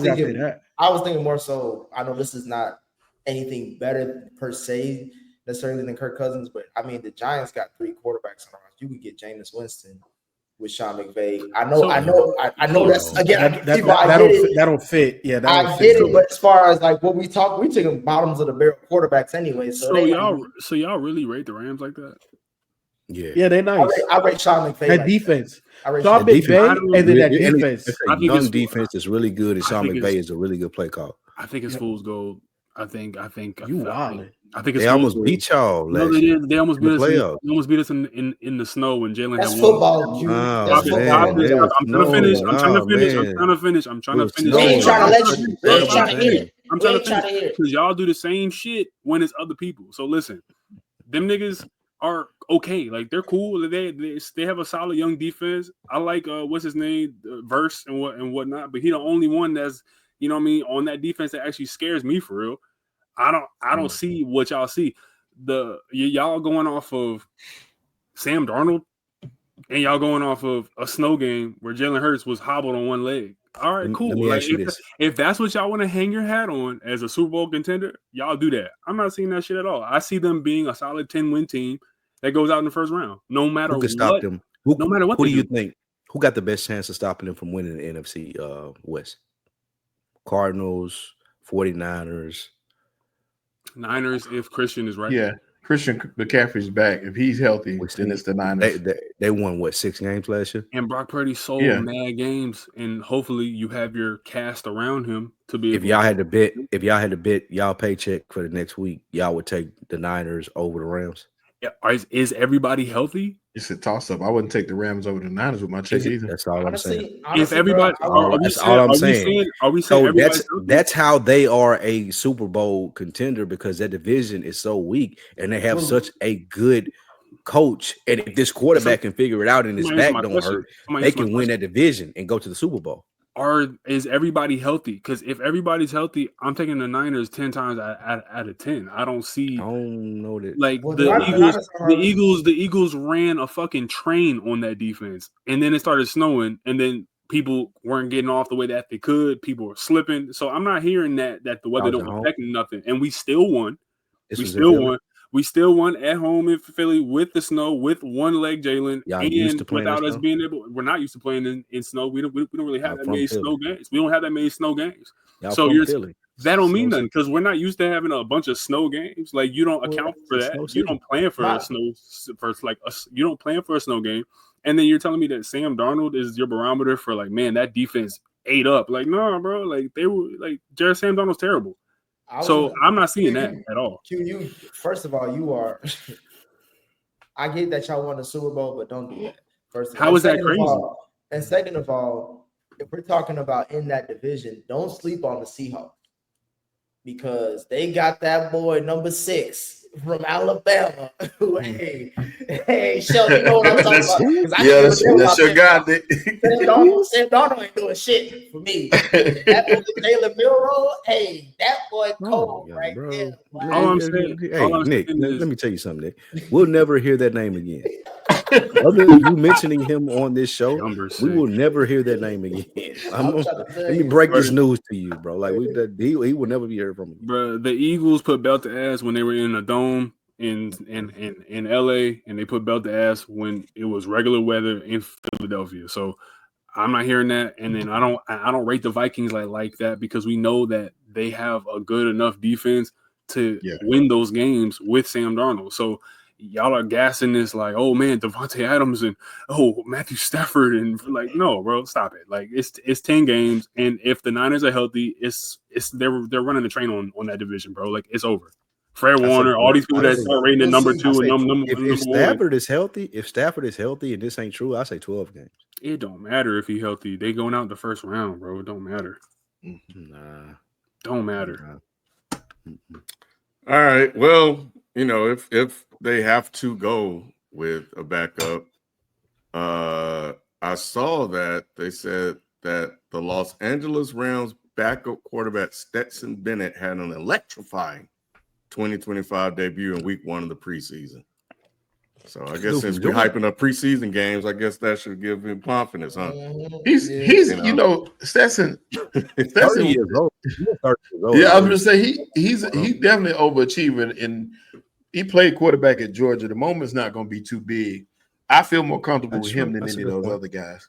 thinking more so. I know this is not anything better per se necessarily than Kirk Cousins, but I mean the Giants got 3 quarterbacks on the roster. You could get Jameis Winston with Sean McVay. I know that's again that'll fit. Yeah, I get it. But as far as like what we taking bottoms of the barrel quarterbacks anyway. So y'all really rate the Rams like that? Yeah, they're nice. I rate Sean McVay. That defense. Sean McVay and then that defense. I think young defense is really good, and Sean McVay is a really good play call. I think it's fool's gold. I think you wild. I think it's they almost beat y'all. No, they did. They almost beat us. They almost beat us in the snow when Jalen had football. That's football. I'm trying to finish. They ain't trying to let you. They ain't trying to hear it. I'm trying to finish because y'all do the same shit when it's other people. So listen, them niggas are okay. Like they're cool. They have a solid young defense. I like what's his name, Verse and whatnot. But he the only one that's on that defense that actually scares me for real. I don't see what y'all see. Y'all going off of Sam Darnold and y'all going off of a snow game where Jalen Hurts was hobbled on one leg. All right, cool. Like, if that's what y'all want to hang your hat on as a Super Bowl contender, y'all do that. I'm not seeing that shit at all. I see them being a solid 10-win team that goes out in the first round. No matter who can stop them. No matter what. Who do you think? Who got the best chance of stopping them from winning the NFC West? Cardinals, 49ers. Niners, if Christian is right. Yeah, Christian McCaffrey's back. If he's healthy, then it's the Niners. They won, 6 games last year? And Brock Purdy sold mad games, and hopefully you have your cast around him to be If y'all had to bet y'all paycheck for the next week, y'all would take the Niners over the Rams? Yeah. Is everybody healthy? It's a toss-up. I wouldn't take the Rams over the Niners with my check either. That's all I'm saying. If everybody, that's all I'm saying. So that's how they are a Super Bowl contender, because that division is so weak and they have such a good coach. And if this quarterback can figure it out and his back don't hurt, they can win that division and go to the Super Bowl. Is everybody healthy? Because if everybody's healthy, I'm taking the Niners 10 times out of 10. I don't know that. Like the Eagles ran a fucking train on that defense, and then it started snowing, and then people weren't getting off the way that they could. People were slipping. So I'm not hearing that the weather don't affect nothing, and we still won. We still won at home in Philly with the snow, with one leg Jalen, and without us being able. We're not used to playing in snow. We don't really have that many snow games. We don't have that many snow games. So that don't mean nothing, because we're not used to having a bunch of snow games. Like you don't account for that. You don't plan for a snow you don't plan for a snow game, and then you're telling me that Sam Darnold is your barometer for like, man, that defense ate up. Like, no, bro. Like they were like Sam Darnold's terrible. I'm not seeing that at all. You first of all, you are. I get that y'all won the Super Bowl, but don't do that. First of all, how is that crazy? And second of all, if we're talking about in that division, don't sleep on the Seahawks, because they got that boy number 6 from Alabama. Hey, Shelby, you know what I'm talking about? That's your guy. Sam Darnold ain't doing shit for me. That boy Taylor Milroe, hey, that boy cold right there. All I'm saying, Nick, let me tell you something, Nick. We'll never hear that name again. Other than you mentioning him on this show, we will never hear that name again. Let me break this news to you, bro. Like he will never be heard from you. Bro, the Eagles put belt to ass when they were in a dome in LA, and they put belt to ass when it was regular weather in Philadelphia. So I'm not hearing that. And then I don't rate the Vikings like that, because we know that they have a good enough defense to win those games with Sam Darnold. So y'all are gassing this like, oh man, Devontae Adams and Matthew Stafford, and like, no, bro, stop it. Like it's 10 games, and if the Niners are healthy, they're running the train on that division, bro. Like it's over. Fred Warner, all these people that start rating at number 2 and number if Stafford is healthy, and this ain't true, I say 12 games. It don't matter if he's healthy. They going out the first round, bro. It don't matter. Nah, don't matter. All right, well. if they have to go with a backup, I saw that they said that the Los Angeles Rams backup quarterback Stetson Bennett had an electrifying 2025 debut in week 1 of the preseason. So I guess since we're hyping up preseason games, I guess that should give him confidence, huh? He's Stetson 30 years old. Yeah, I was gonna say he's definitely overachieving, and he played quarterback at Georgia. The moment's not gonna be too big. I feel more comfortable with him than any of those other guys.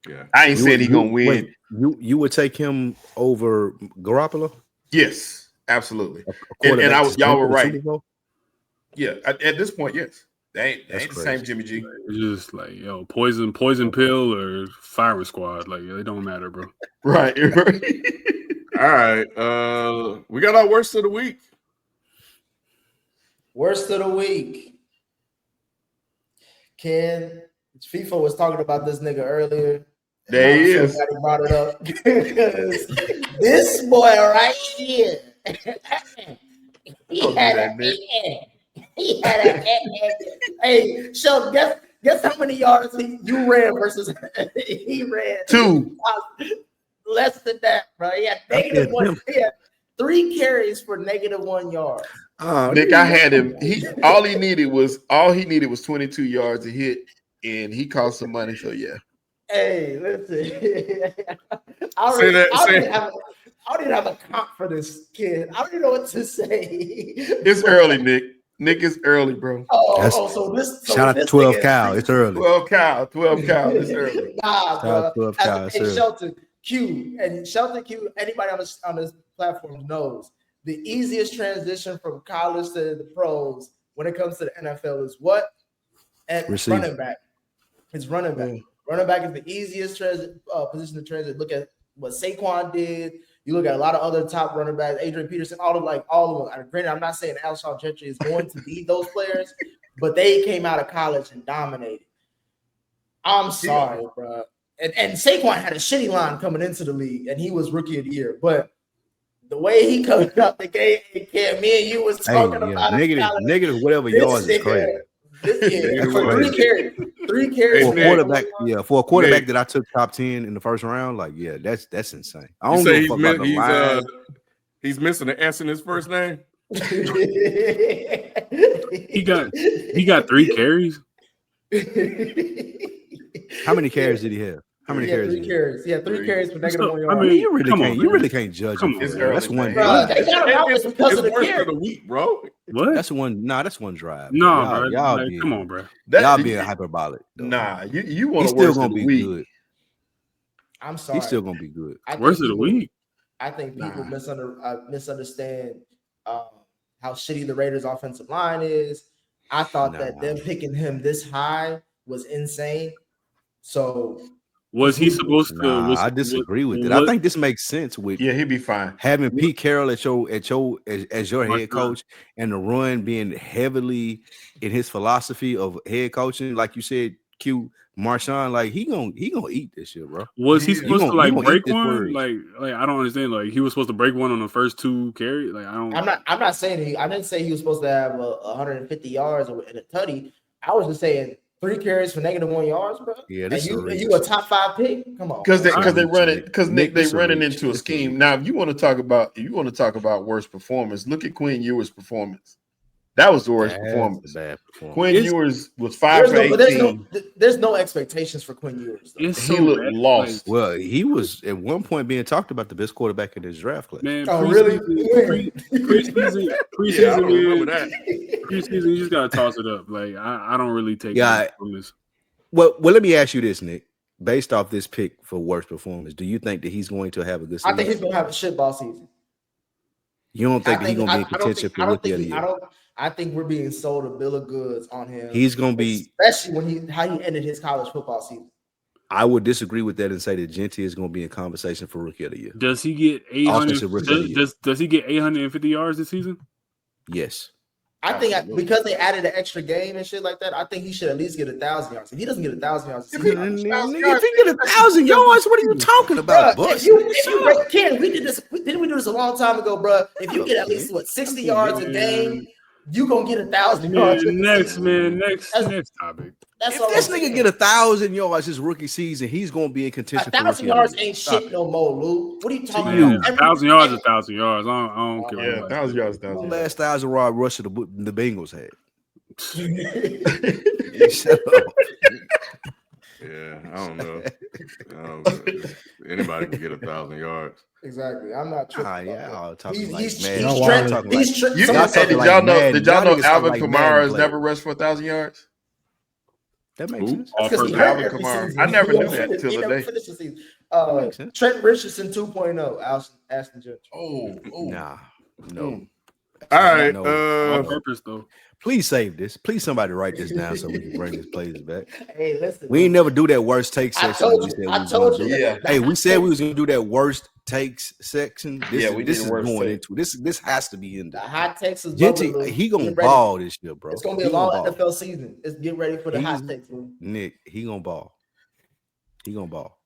Yeah, I ain't saying he's gonna win. Wait, you would take him over Garoppolo? Yes, absolutely. And y'all were right. Yeah, at this point, yes. They ain't the same Jimmy G. It's just like, poison pill or firing squad. Like, it don't matter, bro. Right. All right. We got our worst of the week. Worst of the week. Ken, FIFA was talking about this nigga earlier. There he is. Somebody brought it up. This boy right here. He had a hey, Sheldon, guess how many yards you ran versus he ran? 2. Less than that, bro. He had -1. He had 3 carries for -1 yard. Nick, I had him. All he needed was 22 yards to hit, and he cost some money. So yeah. Hey, listen. I don't even have a comp for this kid. I don't even know what to say. It's early, Nick. Nick, it's early, bro. So shout out to 12 Cal. It's early. 12 Cal. It's early. Nah, bro. 12 Cal. Shelton Q, anybody on this platform knows the easiest transition from college to the pros when it comes to the NFL is what? Running back. It's running back. Running back is the easiest position to transit. Look at what Saquon did. You look at a lot of other top running backs, Adrian Peterson, all of them. Granted, I'm not saying Alshon Gentry is going to be those players, but they came out of college and dominated. I'm sorry, bro. And Saquon had a shitty line coming into the league, and he was rookie of the year. But the way he comes up the game, me and you was talking about negative whatever yards is crazy. Three carries for a quarterback. Yeah, for a quarterback that I took top 10 in the first round, like that's insane. I don't know about the line. He's missing an S in his first name. He got 3 carries. How many carries did he have? How many carries? 3 carries. Yeah, 3 carries for -1 yard. I mean, you really can't judge him. That's one. It's because of the worst of the week, bro. What? That's one. That's one drive. No, y'all come on, bro. Y'all being hyperbolic. Though. Nah, you want to still gonna be good. I'm sorry. He's still gonna be good. Worst of the week. I think people misunderstand how shitty the Raiders' offensive line is. I thought that them picking him this high was insane. So was he supposed to? I disagree with it. I think this makes sense with he'd be fine having Pete Carroll as your head coach and the run being heavily in his philosophy of head coaching, like you said, Q. Marshawn, like he gonna eat this shit, bro. Was he supposed to break one? Like I don't understand. Like he was supposed to break one on the first 2 carries. Like I don't. I'm not saying I didn't say he was supposed to have 150 yards and a tutty. I was just saying 3 carries for -1 yards, bro. Yeah, and you a top 5 pick? Come on, because they running into a scheme. Now, if you want to talk about worst performance, look at Quinn Ewers' performance. That was the worst performance. Quinn Ewers was 5 for 18. There's no expectations for Quinn Ewers. He looked lost. Well, he was at one point being talked about the best quarterback in his draft class. Man, really? Preseason, I don't remember that. Preseason, you just gotta toss it up. Like I don't really take from this. Well, let me ask you this, Nick. Based off this pick for worst performance, do you think that he's going to have a good season? I think he's going to have a shitball season. You don't think that he's going to be in contention for rookie of the year? I think we're being sold a bill of goods on him. He's going to be, especially how he ended his college football season. I would disagree with that and say that Genty is going to be in conversation for rookie of the year. Does he get 800? Does he get 850 yards this season? Yes. I think because they added an extra game and shit like that, I think he should at least get 1,000 yards. If he doesn't get 1,000 yards, if he get 1,000 yards, what are you talking about, Bush? Ken, we did this. Didn't we do this a long time ago, bro? If you get at least 60 yards a game, You gonna get 1,000 Man, yards. next topic. That's If all this I'm nigga saying. get 1,000 yards his rookie season, he's gonna be in contention. 1,000 yards ain't shit no more, Lou. What are you talking Man, about? 1,000 yards, 1,000 yards. I don't care. Yeah, 1,000 yards, The 1,000 last 1,000 yard rusher the Bengals had. yards. Shut up. Yeah, I don't know. Anybody can get 1,000 yards. Exactly. I'm not tripping. Y'all talking He's like Trent. man. He's Trent. You, Somebody hey, said did like y'all know? Madden. Did y'all know Y'all niggas talk Alvin like Kamara Madden has players. never rushed for 1,000 yards? That makes sense. All Because he purpose. hurt Alvin every Kamara. season. I never He knew never that finished- till he the never day. finished the season. Makes sense. Trent Richardson 2.0. Ashton Judge. Nah, no. All right. No. All purpose though. Please save this. Please somebody write this down so we can bring these players back. Hey, listen. We ain't never do that worst take I section. told we you. said we I was told gonna you. do. Yeah. Hey, we said we was gonna do that worst takes section. This, Yeah, we this did is worst going take. into this has to be in The there. hot takes is Genty, bubbling, Lou. he gonna Get ready. ball this year, bro. It's gonna be He a long gonna ball. NFL season. Let's get ready for the hot takes, Lou. Nick, he gonna ball. He gonna ball.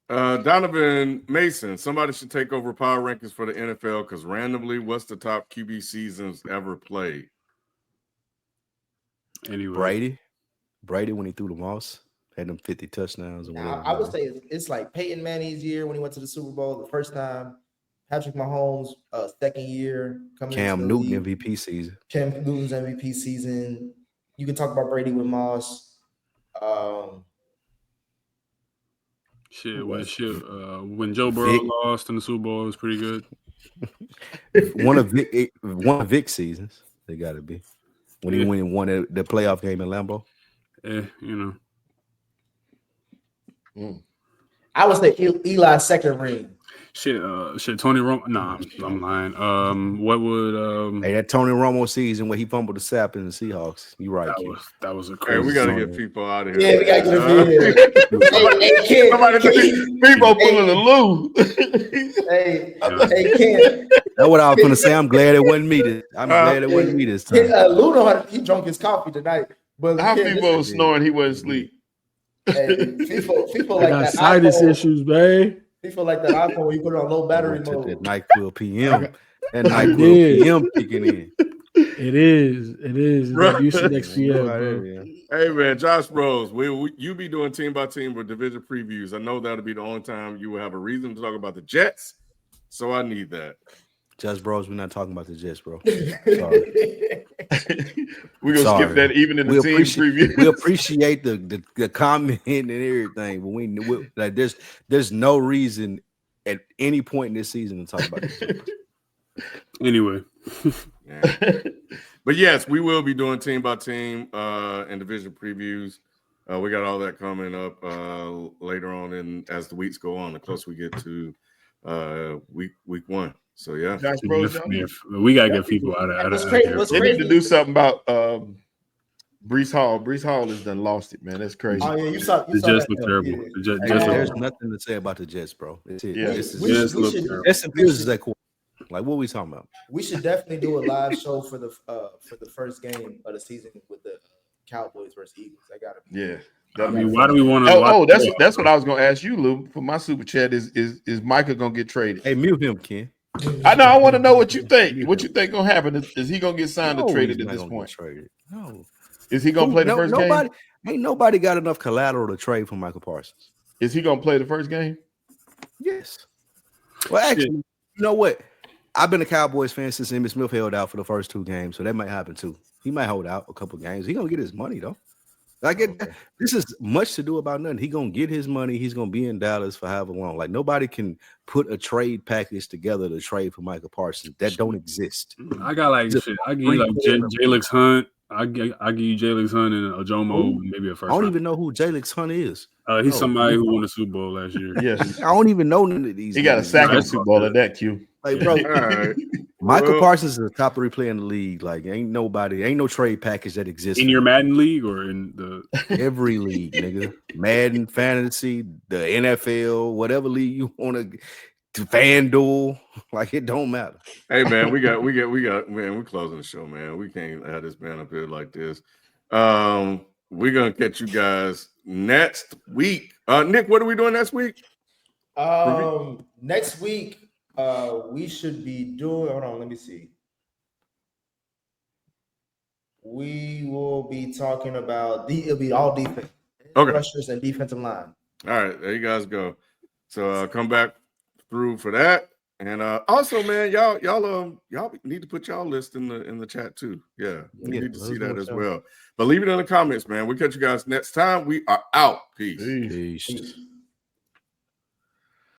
Donovan Mason, somebody should take over power rankings for the NFL because randomly, what's the top QB seasons ever played? Anyway, Brady when he threw the Moss had them 50 touchdowns or whatever. I would say it's like Peyton Manning's year when he went to the Super Bowl the first time. Patrick Mahomes' second year coming Cam into the Newton league. MVP season. Cam Newton's MVP season. You can talk about Brady with Moss. When Joe Burrow lost in the Super Bowl, it was pretty good. one of Vic's seasons. They got to be when he won the playoff game in Lambeau. I would say Eli's second ring. Tony Romo. Nah, I'm lying. What would Hey, that Tony Romo season where he fumbled the sap in the Seahawks. You right, Ken. that was a Hey, crazy. we got to season. get people out of here. Yeah, we got to get him here. People pulling the Lou. Hey, Ken. That's what I was gonna say. I'm glad it wasn't me. I'm glad it wasn't me this time. Lou know how he drunk his coffee tonight. But How people was snoring he wasn't asleep. Hey, people I like got that sinus iPhone. issues, man. People like that iPhone when you put it on low battery That mode. NyQuil PM. That NyQuil PM kicking in. It is. That UC next PM, bro. Hey man, Josh Rose, you be doing team by team or division previews. I know that'll be the only time you will have a reason to talk about the Jets. So I need that. Josh Bros, we're not talking about the Jets, bro. Sorry. We're gonna skip that even in the team preview. We appreciate the comment and everything, but we like there's no reason at any point in this season to talk about this. Anyway. But yes, we will be doing team by team and division previews. We got all that coming up later on, and as the weeks go on, the closer we get to week one. So yeah, Josh Bros, we gotta get people out of here. They need to do something about Breece Hall. Breece Hall has done lost it, man. That's crazy. Oh yeah, you saw the Jets look terrible. There's nothing to say about the Jets, bro. It's it. Yeah. Justin Fields is that cool. Like, what are we talking about? We should definitely do a live show for the first game of the season with the Cowboys versus Eagles. I gotta be. Yeah. I mean, why do we want to? Oh, that's what I was gonna ask you, Lou. For my super chat, is Micah gonna get traded? Hey, mute him, Ken. I know. I want to know what you think. What you think gonna happen? Is he gonna get signed or traded at this point? No. Is he gonna play the first game? Ain't nobody got enough collateral to trade for Michael Parsons. Is he gonna play the first game? Yes. Well, actually, you know what? I've been a Cowboys fan since Emmitt Smith held out for the first 2 games, so that might happen too. He might hold out a couple games. He gonna get his money though. This is much to do about nothing. He gonna get his money. He's gonna be in Dallas for however long. Like nobody can put a trade package together to trade for Michael Parsons. That don't exist. I got I give you Jalen Hunt. I give you Jalen Hunt and a Jomo, maybe a first. I don't even know who Jalen Hunt is. He's somebody who won the Super Bowl last year. Yes, I don't even know none of these. He got a sack in the Super Bowl at that Q. Like, bro, right. Michael Parsons is a top 3 player in the league. Like, ain't no trade package that exists in your Madden league or in the every league, nigga. Madden, fantasy, the NFL, whatever league you want to FanDuel. Like, it don't matter. Hey man, we got man, we're closing the show, man. We can't have this man up here like this. We're gonna catch you guys next week. Nick, what are we doing next week? Next week, we should be doing. Hold on, let me see. we will be talking about it'll be all defense. Okay. Rushers and defensive line. All right, there you guys go. So come back through for that. And also, man, y'all need to put y'all list in the chat too. Yeah, we need to see that as well. But leave it in the comments, man. We'll catch you guys next time. We are out. Peace. Peace.